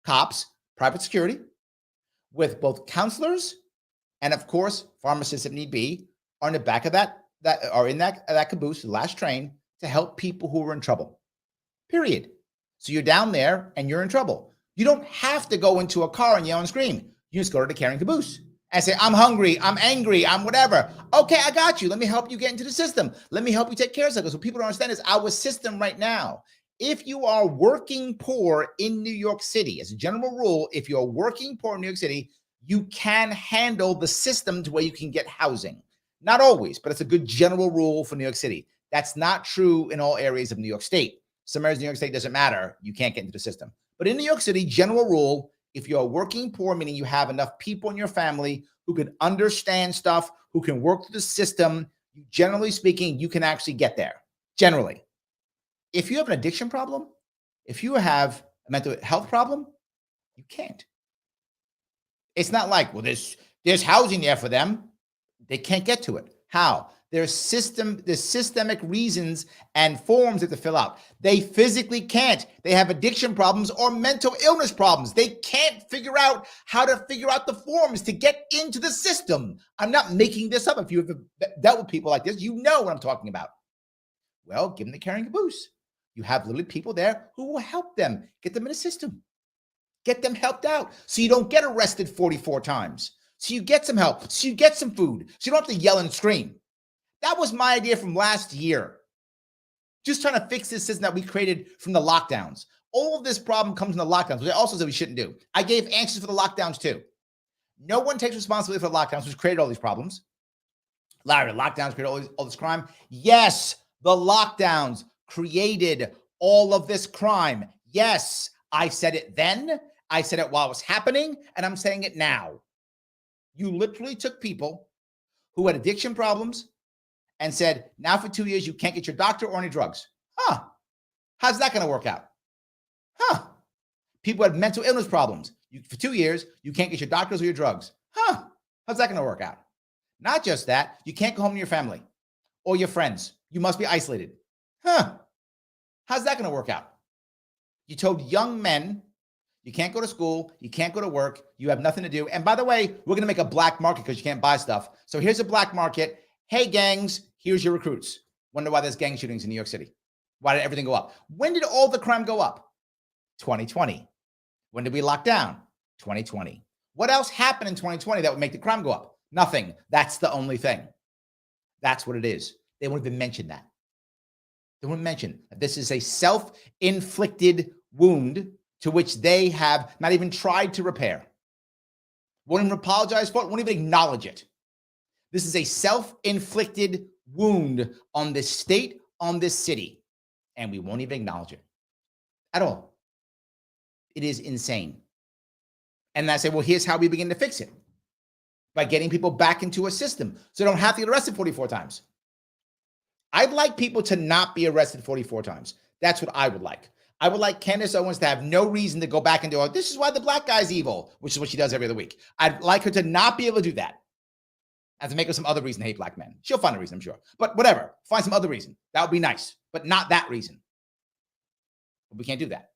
S1: cops, private security, with both counselors and, of course, pharmacists if need be, are in the back of that are in that caboose, the last train, to help people who are in trouble. Period. So you're down there and you're in trouble. You don't have to go into a car and yell and scream. You just go to the carrying caboose and say, I'm hungry, I'm angry, I'm whatever. Okay, I got you. Let me help you get into the system. Let me help you take care of something. So people don't understand is our system right now. If you are working poor in New York City, as a general rule, if you're working poor in New York City, you can handle the system to where you can get housing. Not always, but it's a good general rule for New York City. That's not true in all areas of New York State. Some areas of New York State doesn't matter. You can't get into the system. But in New York City, general rule, if you're working poor, meaning you have enough people in your family who can understand stuff, who can work through the system, generally speaking, you can actually get there, generally. If you have an addiction problem, if you have a mental health problem, you can't. It's not like, well, there's housing there for them. They can't get to it. How? There's systemic reasons and forms that to fill out. They physically can't. They have addiction problems or mental illness problems. They can't figure out how to figure out the forms to get into the system. I'm not making this up. If you've dealt with people like this, you know what I'm talking about. Well, give them the carrying caboose. You have literally people there who will help them, get them in the system, get them helped out so you don't get arrested 44 times, so you get some help, so you get some food, so you don't have to yell and scream. That was my idea from last year. Just trying to fix this system that we created from the lockdowns. All of this problem comes from the lockdowns, which I also said we shouldn't do. I gave answers for the lockdowns too. No one takes responsibility for the lockdowns, which created all these problems. Larry, lockdowns created all this crime. Yes, the lockdowns created all of this crime. Yes, I said it then. I said it while it was happening, and I'm saying it now. You literally took people who had addiction problems and said, now for 2 years, you can't get your doctor or any drugs. Huh. How's that going to work out? Huh. People had mental illness problems. For 2 years, you can't get your doctors or your drugs. Huh. How's that going to work out? Not just that, you can't go home to your family or your friends. You must be isolated. Huh. How's that going to work out? You told young men, you can't go to school, you can't go to work, you have nothing to do. And by the way, we're going to make a black market because you can't buy stuff. So here's a black market. Hey, gangs, here's your recruits. Wonder why there's gang shootings in New York City. Why did everything go up? When did all the crime go up? 2020. When did we lock down? 2020. What else happened in 2020 that would make the crime go up? Nothing. That's the only thing. That's what it is. They won't even mention that. They won't mention that this is a self-inflicted wound to which they have not even tried to repair. Won't even apologize for it, won't even acknowledge it. This is a self-inflicted wound on this state, on this city, and we won't even acknowledge it at all. It is insane. And I say, well, here's how we begin to fix it. By getting people back into a system so they don't have to get arrested 44 times. I'd like people to not be arrested 44 times. That's what I would like. I would like Candace Owens to have no reason to go back and do, oh, this is why the black guy's evil, which is what she does every other week. I'd like her to not be able to do that. I have to make her some other reason to hate black men. She'll find a reason, I'm sure. But whatever, find some other reason. That would be nice, but not that reason. But we can't do that.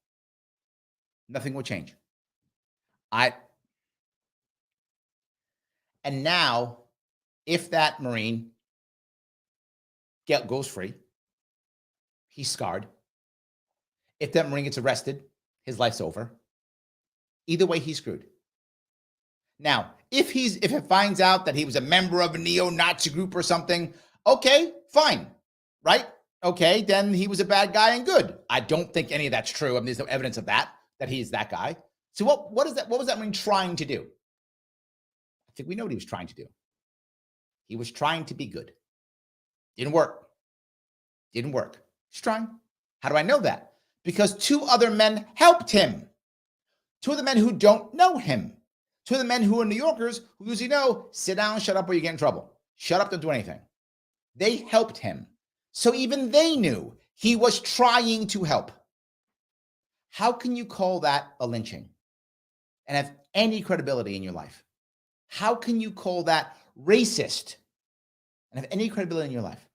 S1: Nothing will change. And now, if that Marine goes free, he's scarred. If that Marine gets arrested, his life's over. Either way, he's screwed. Now, if it finds out that he was a member of a neo-Nazi group or something, okay, fine, right? Okay, then he was a bad guy and good. I don't think any of that's true. I mean, there's no evidence of that he's that guy. So what is that? What was that Marine trying to do? I think we know what he was trying to do. He was trying to be good. Didn't work. Didn't work. He's trying. How do I know that? Because 2 other men helped him. 2 of the men who don't know him. 2 of the men who are New Yorkers who usually know, sit down, shut up, or you get in trouble. Shut up, don't do anything. They helped him. So even they knew he was trying to help. How can you call that a lynching and have any credibility in your life? How can you call that racist and have any credibility in your life?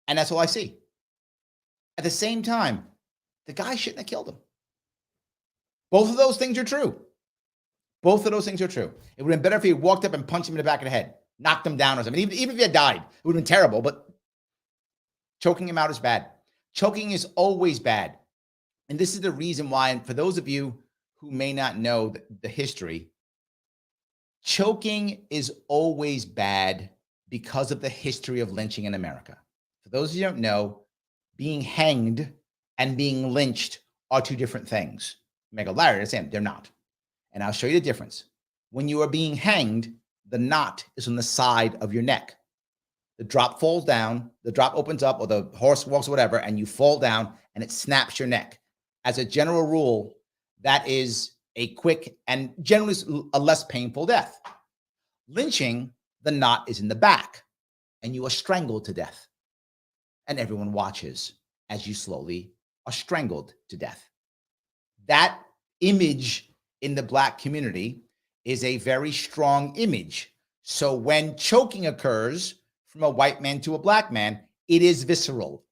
S1: And that's all I see. At the same time, the guy shouldn't have killed him. Both of those things are true. Both of those things are true. It would have been better if he walked up and punched him in the back of the head, knocked him down or something. Even if he had died, it would have been terrible, but choking him out is bad. Choking is always bad. And this is the reason why, and for those of you who may not know the history, choking is always bad because of the history of lynching in America. For those of you who don't know, being hanged and being lynched are 2 different things. You may go, Larry, that's him. They're not. And I'll show you the difference. When you are being hanged, the knot is on the side of your neck. The drop falls down, the drop opens up, or the horse walks or whatever, and you fall down and it snaps your neck. As a general rule, that is a quick and generally a less painful death. Lynching, the knot is in the back and you are strangled to death. And everyone watches as you slowly are strangled to death. That image in the black community is a very strong image. So when choking occurs from a white man to a black man, it is visceral.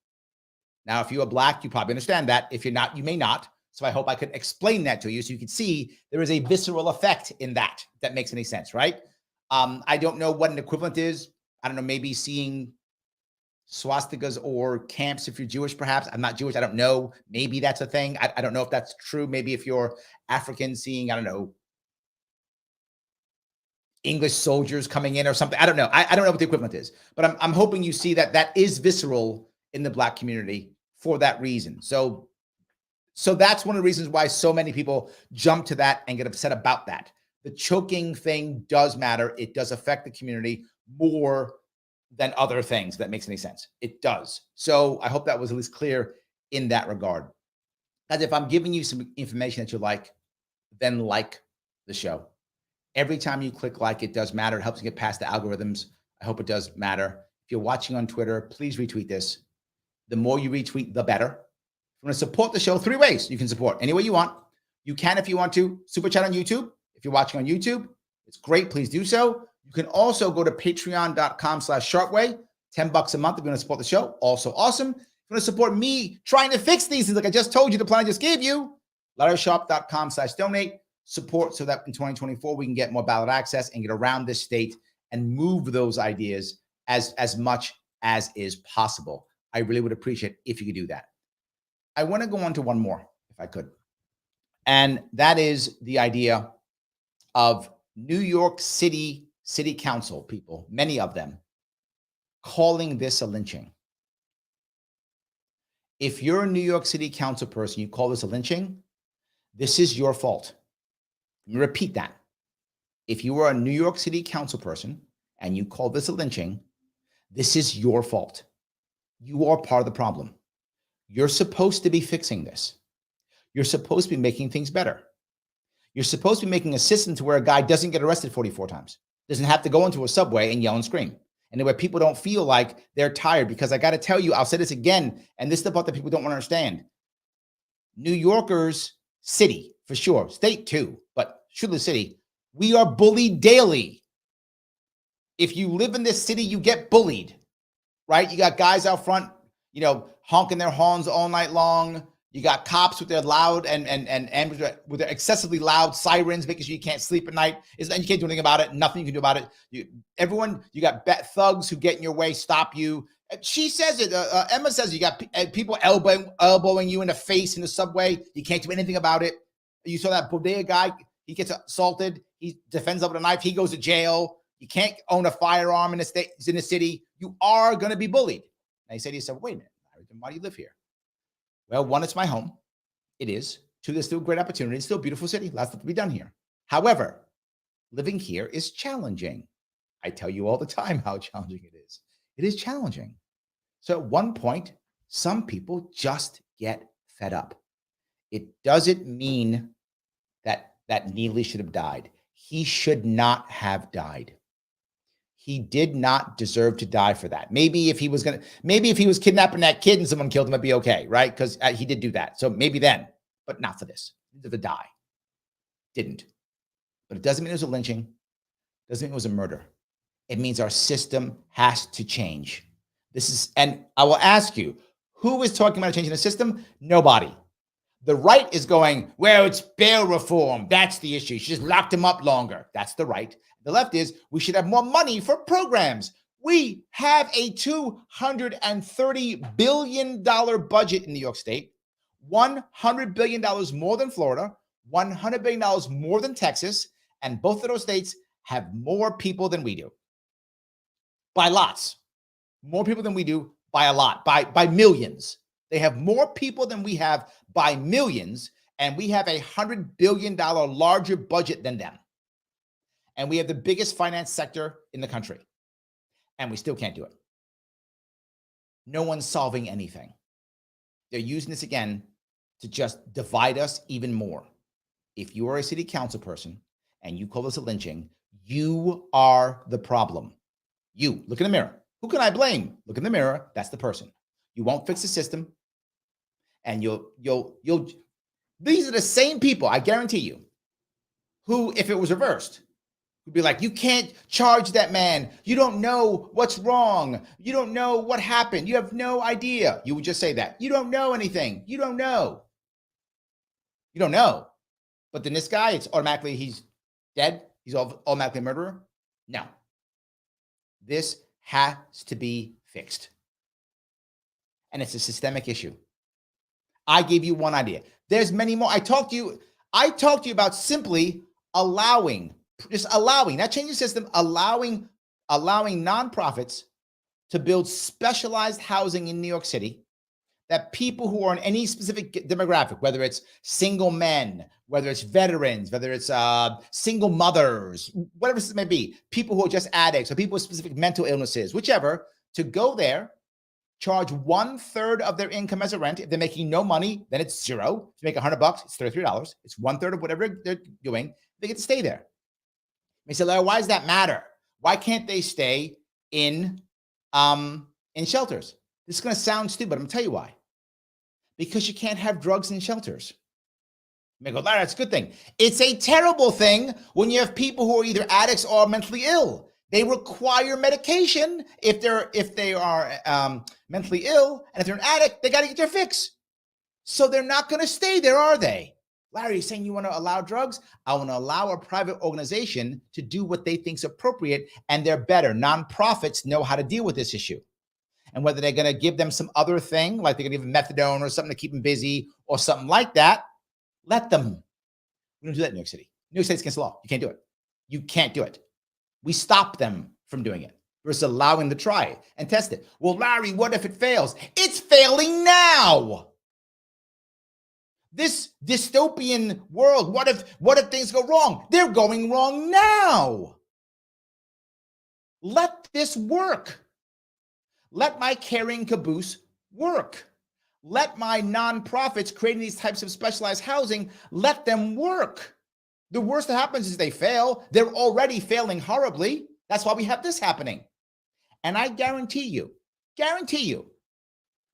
S1: Now, if you are black, you probably understand that. If you're not, you may not. So I hope I could explain that to you so you can see there is a visceral effect in that, if that makes any sense, right? I don't know what an equivalent is. I don't know, maybe seeing swastikas or camps if you're Jewish, perhaps. I'm not Jewish. I don't know. Maybe that's a thing. I don't know if that's true. Maybe if you're African, seeing, I don't know, English soldiers coming in or something. I don't know. I don't know what the equivalent is, but I'm hoping you see that that is visceral in the Black community for that reason. So that's one of the reasons why so many people jump to that and get upset about that. The choking thing does matter. It does affect the community more than other things. If that makes any sense. It does. So I hope that was at least clear in that regard. As if I'm giving you some information that you like, then like the show. Every time you click like, it does matter. It helps you get past the algorithms. I hope it does matter. If you're watching on Twitter, please retweet this. The more you retweet, the better. If you want to support the show, 3 ways you can support. Any way you want. You can, if you want to, super chat on YouTube. If you're watching on YouTube, it's great. Please do so. You can also go to patreon.com/sharpway. $10 a month if you want to support the show. Also awesome. If you want to support me trying to fix these things like I just told you, the plan I just gave you, LarrySharp.com/donate. Support so that in 2024 we can get more ballot access and get around this state and move those ideas as much as is possible. I really would appreciate if you could do that. I want to go on to one more, if I could. And that is the idea of New York City Council people, many of them, calling this a lynching. If you're a New York City Council person, you call this a lynching, this is your fault. Let me repeat that. If you are a New York City Council person and you call this a lynching, this is your fault. You are part of the problem. You're supposed to be fixing this. You're supposed to be making things better. You're supposed to be making a system to where a guy doesn't get arrested 44 times, doesn't have to go into a subway and yell and scream, and where people don't feel like they're tired. Because I got to tell you, I'll say this again, and this is the part that people don't want to understand. New Yorkers, city for sure, state too, but surely city, we are bullied daily. If you live in this city, you get bullied, right? You got guys out front, honking their horns all night long. You got cops with their loud and with their excessively loud sirens, making sure you can't sleep at night. And you can't do anything about it. Nothing you can do about it. You got thugs who get in your way, stop you. She says it. Emma says you got people elbowing you in the face in the subway. You can't do anything about it. You saw that bodega guy. He gets assaulted. He defends up with a knife. He goes to jail. You can't own a firearm in the state. In the city. You are going to be bullied. And he said to yourself, wait a minute. Why do you live here? Well, 1, it's my home. It is. 2, there's still great opportunity. It's still a beautiful city. Lots to be done here. However, living here is challenging. I tell you all the time how challenging it is. It is challenging. So at one point, some people just get fed up. It doesn't mean that Neely should have died. He should not have died. He did not deserve to die for that. Maybe if he was kidnapping that kid and someone killed him, it'd be okay, right? Because he did do that. So maybe then, but not for this. He deserved to die. Didn't. But it doesn't mean it was a lynching. Doesn't mean it was a murder. It means our system has to change. And I will ask you, who is talking about changing the system? Nobody. The right is going, well, it's bail reform. That's the issue. You should just lock them up longer. That's the right. The left is, we should have more money for programs. We have a $230 billion budget in New York State, $100 billion more than Florida, $100 billion more than Texas, and both of those states have more people than we do. By lots. More people than we do by a lot, by millions. They have more people than we have by millions, and we have a $100 billion larger budget than them. And we have the biggest finance sector in the country. And we still can't do it. No one's solving anything. They're using this again to just divide us even more. If you are a city council person and you call this a lynching, you are the problem. You. Look in the mirror. Who can I blame? Look in the mirror. That's the person. You won't fix the system. And these are the same people, I guarantee you, who, if it was reversed, would be like, you can't charge that man. You don't know what's wrong. You don't know what happened. You have no idea. You would just say that. You don't know anything. You don't know. You don't know. But then this guy, it's automatically, he's dead. He's automatically a murderer. No. This has to be fixed. And it's a systemic issue. I gave you one idea. There's many more. I talked to you about simply allowing just allowing, not changing the system, allowing nonprofits to build specialized housing in New York City that people who are in any specific demographic, whether it's single men, whether it's veterans, whether it's single mothers, whatever it may be, people who are just addicts or people with specific mental illnesses, whichever, to go there, charge 1/3 of their income as a rent. If they're making no money, then it's zero. If you make $100, it's $33. It's 1/3 of whatever they're doing. They get to stay there. You say, Larry, why does that matter? Why can't they stay in shelters? This is going to sound stupid. I'm going to tell you why. Because you can't have drugs in shelters. You may go, Larry, that's a good thing. It's a terrible thing when you have people who are either addicts or mentally ill. They require medication if they are mentally ill, and if they're an addict, they got to get their fix. So they're not going to stay there, are they? Larry, you're saying you want to allow drugs? I want to allow a private organization to do what they think is appropriate, and they're better. Nonprofits know how to deal with this issue. And whether they're going to give them some other thing, like they're going to give them methadone or something to keep them busy or something like that, let them. We don't do that in New York City. New York State's against the law. You can't do it. You can't do it. We stop them from doing it versus allowing them to try it and test it. Well, Larry, what if it fails? It's failing now. This dystopian world, what if things go wrong? They're going wrong now. Let this work. Let my carrying caboose work. Let my nonprofits creating these types of specialized housing, let them work. The worst that happens is they fail. They're already failing horribly. That's why we have this happening. And I guarantee you,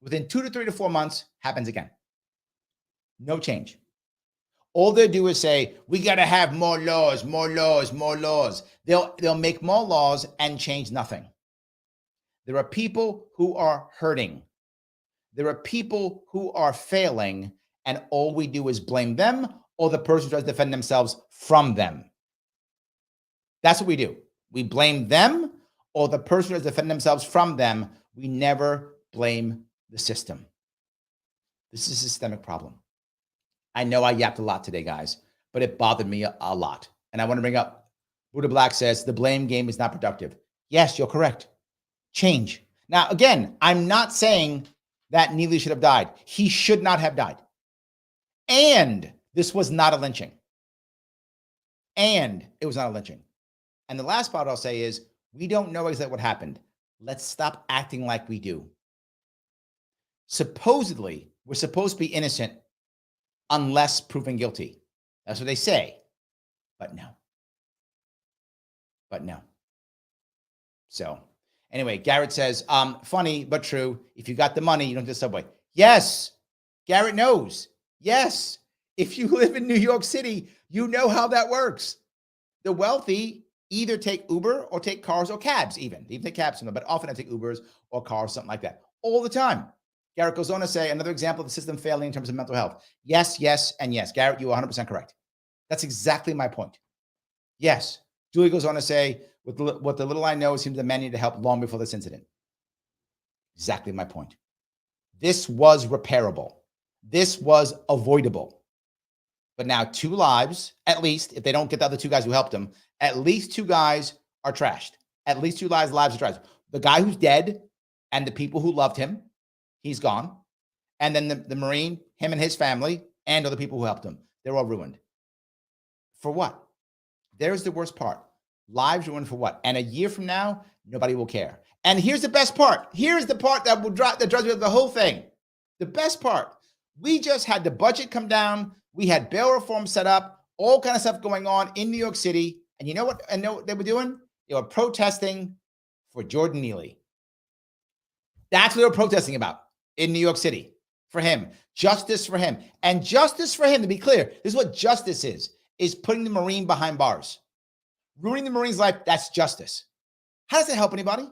S1: within 2 to 3 to 4 months, happens again. No change. All they do is say, we got to have more laws, more laws, more laws. They'll make more laws and change nothing. There are people who are hurting. There are people who are failing, and all we do is blame them or the person who tries to defend themselves from them. That's what we do. We blame them or the person who tries to defend themselves from them. We never blame the system. This is a systemic problem. I know I yapped a lot today, guys, but it bothered me a lot. And I want to bring up, Buddha Black says, the blame game is not productive. Yes, you're correct. Change. Now, again, I'm not saying that Neely should have died. He should not have died. And this was not a lynching. And it was not a lynching. And the last part I'll say is, we don't know exactly what happened. Let's stop acting like we do. Supposedly, we're supposed to be innocent unless proven guilty. That's what they say. But no. So anyway, Garrett says, funny but true. If you got the money, you don't do the subway. Yes. Garrett knows. Yes. If you live in New York City, you know how that works. The wealthy either take Uber or take cars or cabs even. They even take cabs, but often I take Ubers or cars, something like that. All the time. Garrett goes on to say, another example of the system failing in terms of mental health. Yes, yes, and yes. Garrett, you are 100% correct. That's exactly my point. Yes. Julie goes on to say, what the little I know seems the men need to help long before this incident. Exactly my point. This was repairable. This was avoidable. But now 2 lives, at least, if they don't get the other 2 guys who helped them, at least 2 guys are trashed. At least 2 lives are trashed. The guy who's dead and the people who loved him, he's gone. And then the Marine, him and his family, and other people who helped him, they're all ruined. For what? There's the worst part. Lives ruined for what? And a year from now, nobody will care. And here's the best part. Here's the part that drives me the whole thing. The best part. We just had the budget come down. We had bail reform set up, all kind of stuff going on in New York City. And you know what? I know what they were doing? They were protesting for Jordan Neely. That's what they were protesting about in New York City. For him. Justice for him. And justice for him, to be clear, this is what justice is putting the Marine behind bars. Ruining the Marine's life, that's justice. How does that help anybody?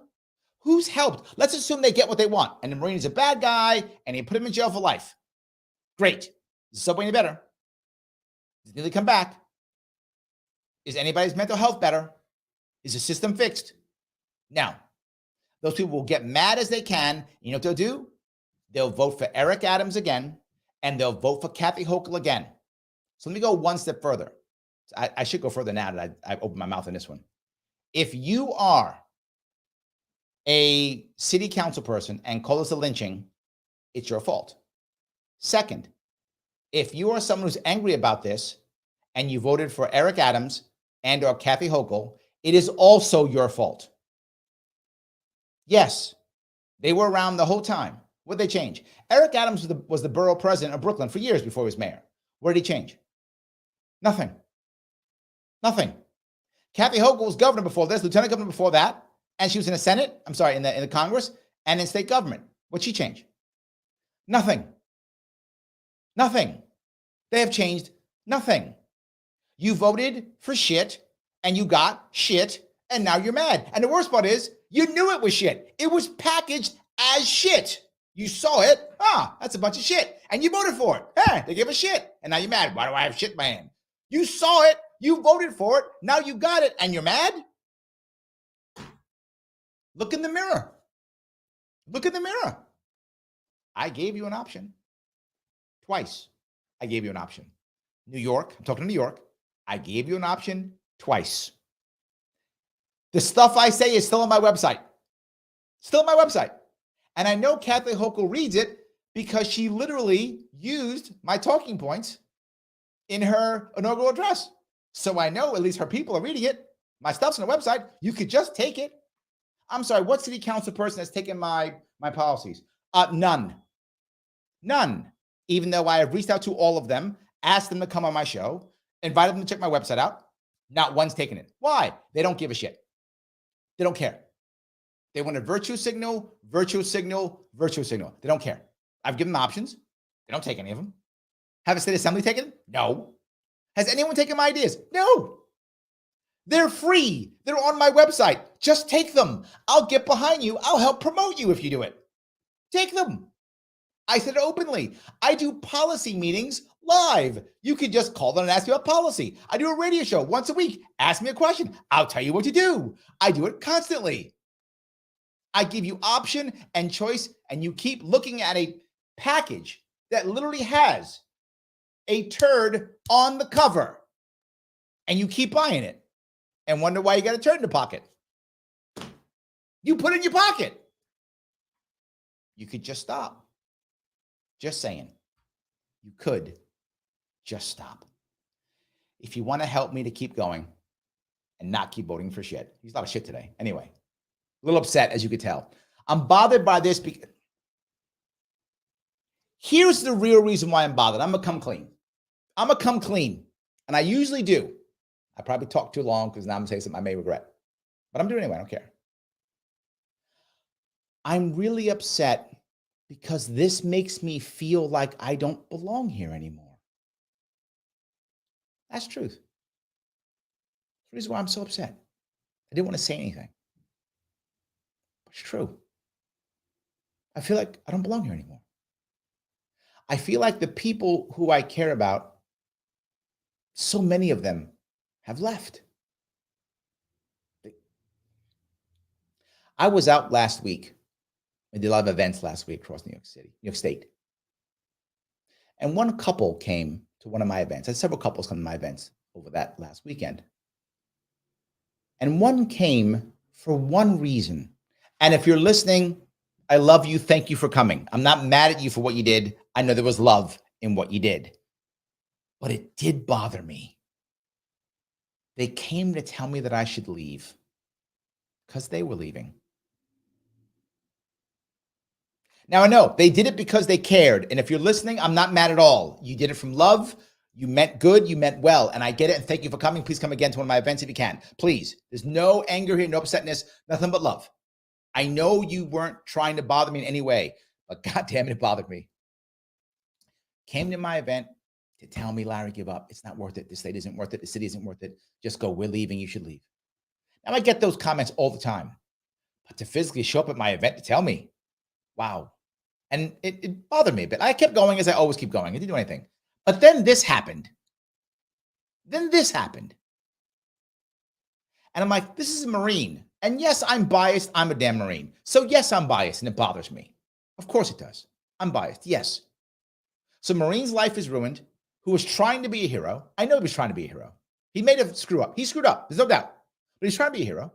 S1: Who's helped? Let's assume they get what they want. And the Marine is a bad guy, and you put him in jail for life. Great. Is the subway any better? Does Neely come back? Is anybody's mental health better? Is the system fixed? No. Those people will get mad as they can. You know what they'll do? They'll vote for Eric Adams again, and they'll vote for Kathy Hochul again. So let me go one step further. I should go further now that I opened my mouth in this one. If you are a city council person and call this a lynching, it's your fault. Second, if you are someone who's angry about this and you voted for Eric Adams and or Kathy Hochul, it is also your fault. Yes, they were around the whole time. What did they change? Eric Adams was the borough president of Brooklyn for years before he was mayor. What did he change? Nothing. Nothing. Kathy Hochul was governor before this, lieutenant governor before that, and she was in the Senate, in the Congress, and in state government. What'd she change? Nothing. Nothing. They have changed nothing. You voted for shit, and you got shit, and now you're mad. And the worst part is, you knew it was shit. It was packaged as shit. You saw it. That's a bunch of shit. And you voted for it. They give a shit. And now you're mad. Why do I have shit in my hand? You saw it. You voted for it. Now you got it. And you're mad? Look in the mirror. Look in the mirror. I gave you an option. Twice. I gave you an option. New York. I'm talking to New York. I gave you an option twice. The stuff I say is still on my website. Still on my website. And I know Kathy Hochul reads it because she literally used my talking points in her inaugural address. So I know at least her people are reading it. My stuff's on the website. You could just take it. I'm sorry, what city council person has taken my policies? None. None. Even though I have reached out to all of them, asked them to come on my show, invited them to check my website out. Not one's taken it. Why? They don't give a shit. They don't care. They want a virtue signal, virtue signal, virtue signal. They don't care. I've given them options. They don't take any of them. Have a state assembly taken? No. Has anyone taken my ideas? No. They're free. They're on my website. Just take them. I'll get behind you. I'll help promote you if you do it. Take them. I said it openly. I do policy meetings live. You could just call them and ask me about policy. I do a radio show once a week. Ask me a question. I'll tell you what to do. I do it constantly. I give you option and choice, and you keep looking at a package that literally has a turd on the cover, and you keep buying it and wonder why you got a turd in the pocket. You put it in your pocket. You could just stop. Just saying. You could just stop. If you want to help me to keep going and not keep voting for shit. He's a lot of shit today. Anyway, a little upset, as you could tell. I'm bothered by this because here's the real reason why I'm bothered. I'm going to come clean. I'm going to come clean. And I usually do. I probably talked too long because now I'm going to say something I may regret. But I'm doing it anyway. I don't care. I'm really upset because this makes me feel like I don't belong here anymore. That's truth. That's the reason why I'm so upset. I didn't want to say anything. But it's true. I feel like I don't belong here anymore. I feel like the people who I care about, so many of them have left. I was out last week. I did a lot of events last week across New York State. And one couple came to one of my events. I had several couples come to my events over that last weekend. And one came for one reason. And if you're listening, I love you. Thank you for coming. I'm not mad at you for what you did. I know there was love in what you did. But it did bother me. They came to tell me that I should leave because they were leaving. Now, I know they did it because they cared. And if you're listening, I'm not mad at all. You did it from love. You meant good. You meant well. And I get it. And thank you for coming. Please come again to one of my events if you can. Please. There's no anger here, no upsetness, nothing but love. I know you weren't trying to bother me in any way, but goddamn it bothered me. Came to my event to tell me, Larry, give up. It's not worth it. The state isn't worth it. The city isn't worth it. Just go. We're leaving. You should leave. Now, I get those comments all the time. But to physically show up at my event to tell me, wow. And it bothered me a bit. I kept going as I always keep going. I didn't do anything. But then this happened. And I'm like, this is a Marine. And yes, I'm biased. I'm a damn Marine. So yes, I'm biased and it bothers me. Of course it does. I'm biased. Yes. So Marine's life is ruined, who was trying to be a hero. I know he was trying to be a hero. He made a screw up. He screwed up. There's no doubt. But he's trying to be a hero.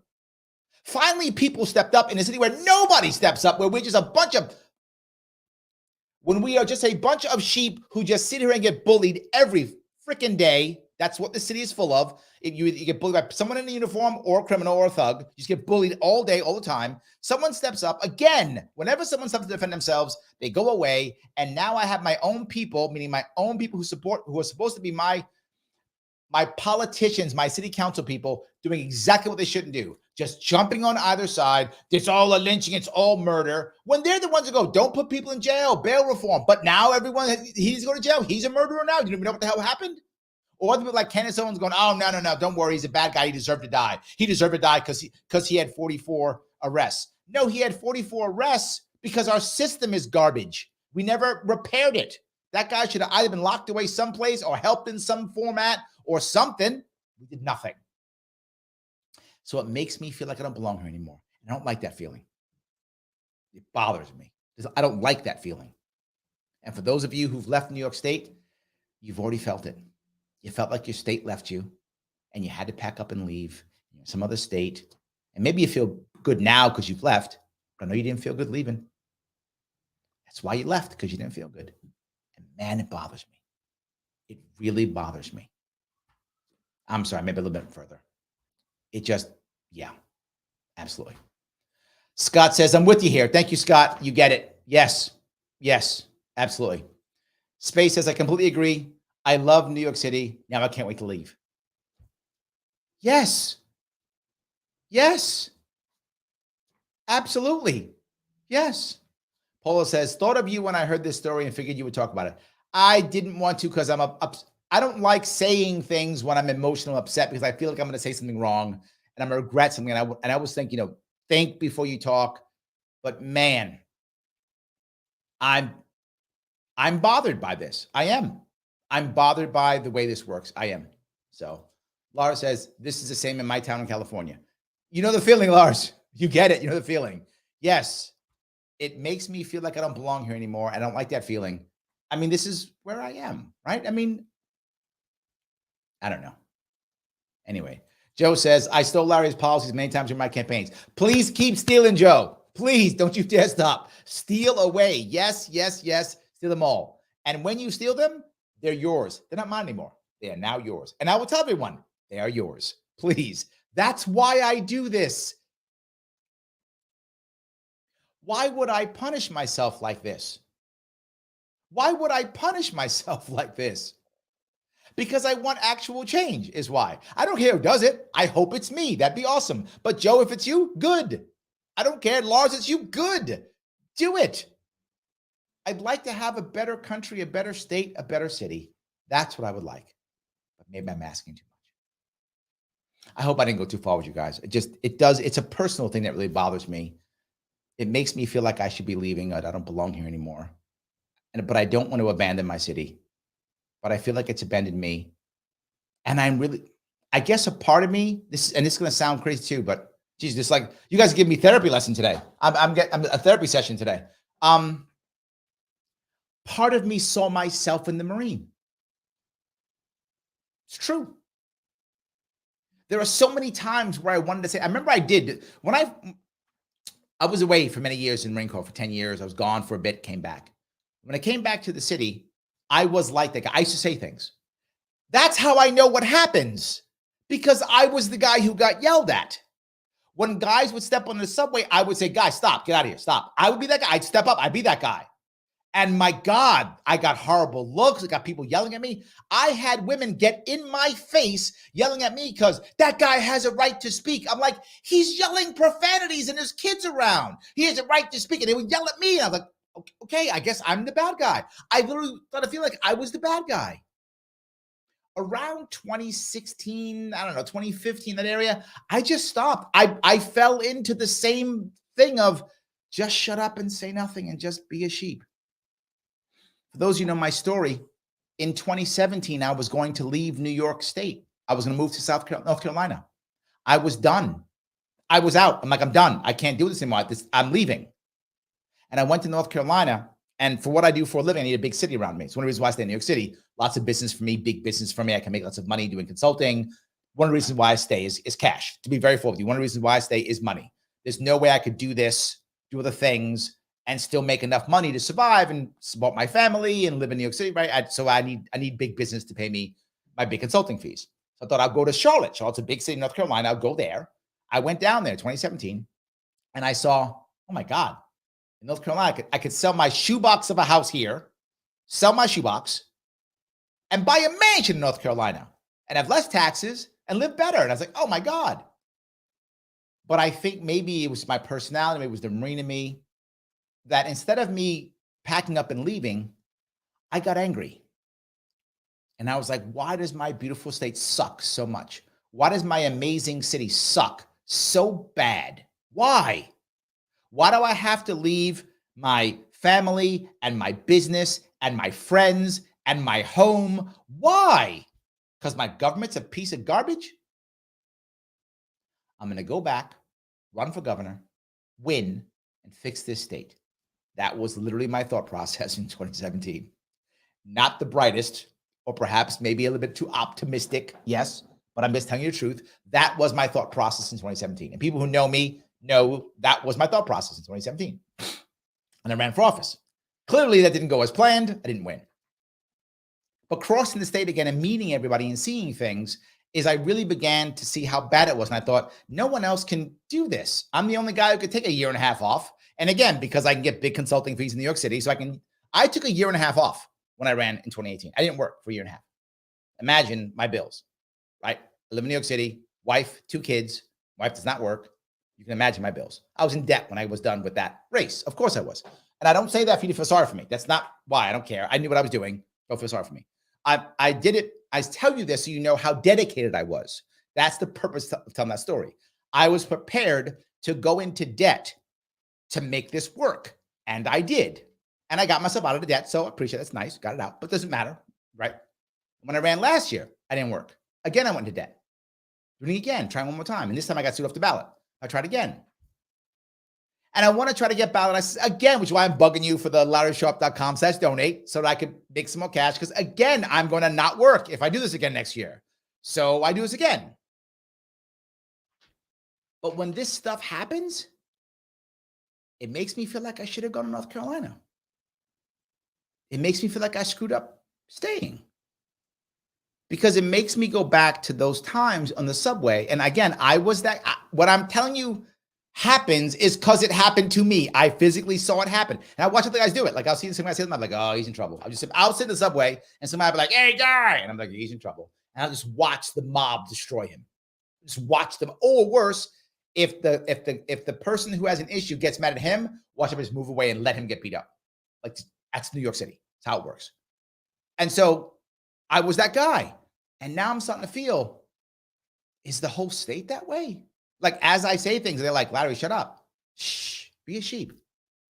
S1: Finally, people stepped up in a city where nobody steps up, where we're just when we are just a bunch of sheep who just sit here and get bullied every freaking day. That's what the city is full of. If you get bullied by someone in a uniform or a criminal or a thug, you just get bullied all day, all the time. Someone steps up again. Whenever someone steps up to defend themselves, they go away. And now I have my own people, meaning my own people who are supposed to be my politicians, my city council people, doing exactly what they shouldn't do. Just jumping on either side. It's all a lynching. It's all murder. When they're the ones who go, don't put people in jail, bail reform. But now he's going to jail. He's a murderer now. You don't even know what the hell happened? Or other people like Candace Owens going, oh, no, don't worry. He's a bad guy. He deserved to die. He deserved to die because he had 44 arrests. No, he had 44 arrests because our system is garbage. We never repaired it. That guy should have either been locked away someplace or helped in some format or something. We did nothing. So it makes me feel like I don't belong here anymore. I don't like that feeling. It bothers me because I don't like that feeling. And for those of you who've left New York State, you've already felt it. You felt like your state left you and you had to pack up and leave some other state. And maybe you feel good now because you've left, but I know you didn't feel good leaving. That's why you left, because you didn't feel good. And man, it bothers me. It really bothers me. I'm sorry, maybe a little bit further. It just, yeah, absolutely. Scott says, I'm with you here. Thank you, Scott. You get it. Yes, absolutely. Space says, I completely agree. I love New York City. Now I can't wait to leave. Yes, absolutely. Yes. Paula says, thought of you when I heard this story and figured you would talk about it. I didn't want to because I don't like saying things when I'm emotional upset because I feel like I'm going to say something wrong and I'm going to regret something. And I always think, think before you talk. But man, I'm bothered by this. I am. I'm bothered by the way this works. I am. So Laura says, this is the same in my town in California. You know the feeling, Lars. You get it. You know the feeling. Yes. It makes me feel like I don't belong here anymore. I don't like that feeling. I mean, this is where I am, right? I mean, I don't know. Anyway, Joe says, I stole Larry's policies many times in my campaigns. Please keep stealing, Joe. Please don't you dare stop. Steal away. Yes. Steal them all. And when you steal them, they're yours. They're not mine anymore. They are now yours. And I will tell everyone, they are yours. Please. That's why I do this. Why would I punish myself like this? Why would I punish myself like this? Because I want actual change is why. I don't care who does it. I hope it's me. That'd be awesome. But Joe, if it's you, good. I don't care. Lars, it's you, good. Do it. I'd like to have a better country, a better state, a better city. That's what I would like. But maybe I'm asking too much. I hope I didn't go too far with you guys. It's a personal thing that really bothers me. It makes me feel like I should be leaving. I don't belong here anymore. But I don't want to abandon my city. But I feel like it's abandoned me. And I guess a part of me, this is going to sound crazy too, but geez, just like you guys give me therapy lesson today. I'm a therapy session today. Part of me saw myself in the Marine. It's true. There are so many times where I wanted to say, I remember I did when I was away for many years in Marine Corps for 10 years. I was gone for a bit, came back. When I came back to the city, I was like that guy. I used to say things. That's how I know what happens, because I was the guy who got yelled at. When guys would step on the subway, I would say, guys, stop, get out of here, stop. I would be that guy. I'd step up. I'd be that guy. And my God, I got horrible looks. I got people yelling at me. I had women get in my face yelling at me because that guy has a right to speak. I'm like, he's yelling profanities and there's kids around. He has a right to speak. And they would yell at me. And I'm like, okay, I guess I'm the bad guy. I literally thought I feel like I was the bad guy. Around 2016, 2015, that area, I just stopped. I fell into the same thing of just shut up and say nothing and just be a sheep. For those of you who know my story, in 2017, I was going to leave New York State. I was going to move to North Carolina. I was done. I was out. I'm like, I'm done. I can't do this anymore. I'm leaving. And I went to North Carolina. And for what I do for a living, I need a big city around me. It's one of the reasons why I stay in New York City. Lots of business for me, big business for me. I can make lots of money doing consulting, one of the reasons why I stay is cash. To be very full with you, one of the reasons why I stay is money. There's no way I could do this, do other things, and still make enough money to survive and support my family and live in New York City, right? So I need big business to pay me my big consulting fees. So I thought I'll go to Charlotte. Charlotte's a big city in North Carolina. I'll go there. I went down there in 2017, and I saw, oh my God, in North Carolina, I could sell my shoebox of a house here, sell my shoebox, and buy a mansion in North Carolina and have less taxes and live better. And I was like, oh my God. But I think maybe it was my personality, maybe it was the Marine in me, that instead of me packing up and leaving, I got angry. And I was like, why does my beautiful state suck so much? Why does my amazing city suck so bad? Why? Why do I have to leave my family and my business and my friends and my home? Why? Because my government's a piece of garbage? I'm going to go back, run for governor, win, and fix this state. That was literally my thought process in 2017. Not the brightest, or perhaps maybe a little bit too optimistic, yes, but I'm just telling you the truth. That was my thought process in 2017. And people who know me know that was my thought process in 2017. And I ran for office. Clearly, that didn't go as planned. I didn't win. But crossing the state again and meeting everybody and seeing things is I really began to see how bad it was. And I thought, no one else can do this. I'm the only guy who could take a year and a half off. And again, because I can get big consulting fees in New York City, so I took a year and a half off when I ran in 2018. I didn't work for a year and a half. Imagine my bills, right? I live in New York City, wife, 2 kids. Wife does not work. You can imagine my bills. I was in debt when I was done with that race. Of course I was. And I don't say that for you to feel sorry for me. That's not why. I don't care. I knew what I was doing. Don't feel sorry for me. I did it. I tell you this so you know how dedicated I was. That's the purpose of telling that story. I was prepared to go into debt to make this work. And I did. And I got myself out of the debt. So I appreciate it. That's nice. Got it out. But it doesn't matter, right? When I ran last year, I didn't work. Again, I went into debt. Doing it again, trying one more time. And this time I got sued off the ballot. I tried again. And I want to try to get ballot again, which is why I'm bugging you for the LarrySharpe.com/donate so that I could make some more cash. Because again, I'm going to not work if I do this again next year. So I do this again. But when this stuff happens, it makes me feel like I should have gone to North Carolina. It makes me feel like I screwed up staying. Because it makes me go back to those times on the subway. And again, what I'm telling you happens is because it happened to me. I physically saw it happen. And I watch other guys do it. Like I'll see somebody say them, I'm like, oh, he's in trouble. I'll sit in the subway and somebody will be like, hey, guy. And I'm like, he's in trouble. And I'll just watch the mob destroy him. Just watch them. Or worse, if the person who has an issue gets mad at him, watch him just move away and let him get beat up. Like that's New York City. That's how it works. And so I was that guy. And now I'm starting to feel, is the whole state that way? Like, as I say things, they're like, Larry, shut up. Shh, be a sheep.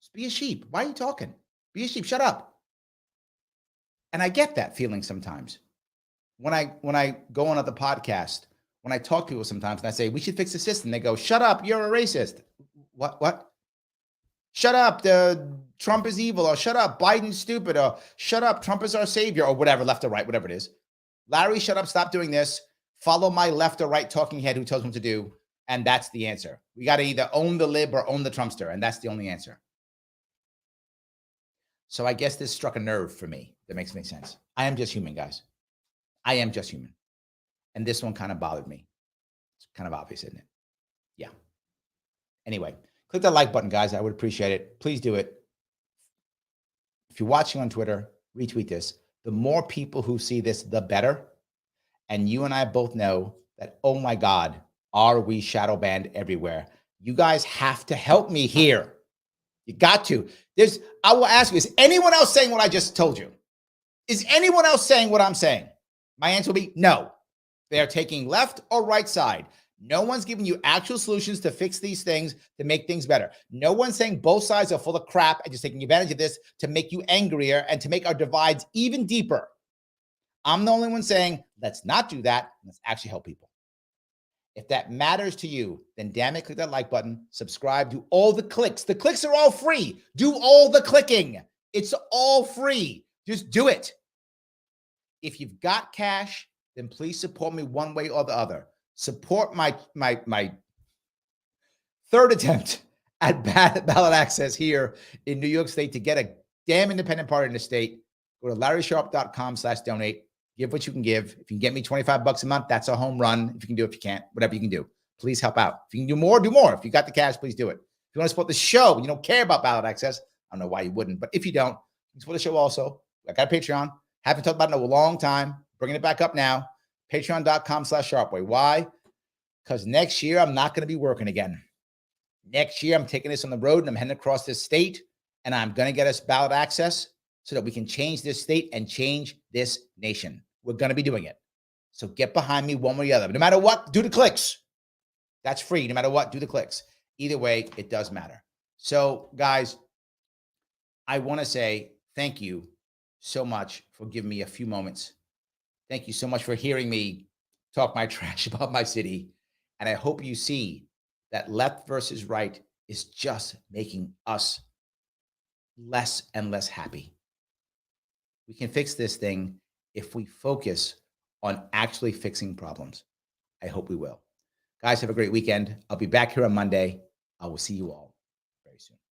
S1: Just be a sheep. Why are you talking? Be a sheep, shut up. And I get that feeling sometimes. When I go on other podcasts, when I talk to people sometimes and I say, we should fix the system, they go, shut up, you're a racist. What? Shut up, Trump is evil, or shut up, Biden's stupid, or shut up, Trump is our savior, or whatever, left or right, whatever it is. Larry, shut up, stop doing this. Follow my left or right talking head who tells me what to do. And that's the answer. We got to either own the lib or own the Trumpster. And that's the only answer. So I guess this struck a nerve for me. That makes any sense. I am just human, guys. I am just human. And this one kind of bothered me. It's kind of obvious, isn't it? Yeah. Anyway, click that like button, guys. I would appreciate it. Please do it. If you're watching on Twitter, retweet this. The more people who see this, the better. And you and I both know that, oh my God, are we shadow banned everywhere? You guys have to help me here. You got to. I will ask you, is anyone else saying what I just told you? Is anyone else saying what I'm saying? My answer will be no. They are taking left or right side. No one's giving you actual solutions to fix these things, to make things better. No one's saying both sides are full of crap and just taking advantage of this to make you angrier and to make our divides even deeper. I'm the only one saying, let's not do that. Let's actually help people. If that matters to you, then damn it, click that like button, subscribe, do all the clicks. The clicks are all free. Do all the clicking. It's all free. Just do it. If you've got cash, then please support me one way or the other. support my third attempt at ballot access here in New York State to get a damn independent party in the state. Go to LarrySharpe.com/donate. Give what you can give. If you can get me $25 a month, that's a home run. If you can do it, if you can't, whatever you can do, please help out. If you can do more, do more. If you got the cash, please do it. If you want to support the show, you don't care about ballot access. I don't know why you wouldn't, but if you don't, you can support the show also. I got a Patreon. Haven't talked about it in a long time. Bringing it back up now. Patreon.com/Sharpway. Why? Because next year, I'm not going to be working again. Next year, I'm taking this on the road and I'm heading across this state and I'm going to get us ballot access so that we can change this state and change this nation. We're going to be doing it. So get behind me one way or the other. But no matter what, do the clicks. That's free. No matter what, do the clicks. Either way, it does matter. So, guys, I want to say thank you so much for giving me a few moments. Thank you so much for hearing me talk my trash about my city. And I hope you see that left versus right is just making us less and less happy. We can fix this thing if we focus on actually fixing problems. I hope we will. Guys, have a great weekend. I'll be back here on Monday. I will see you all very soon.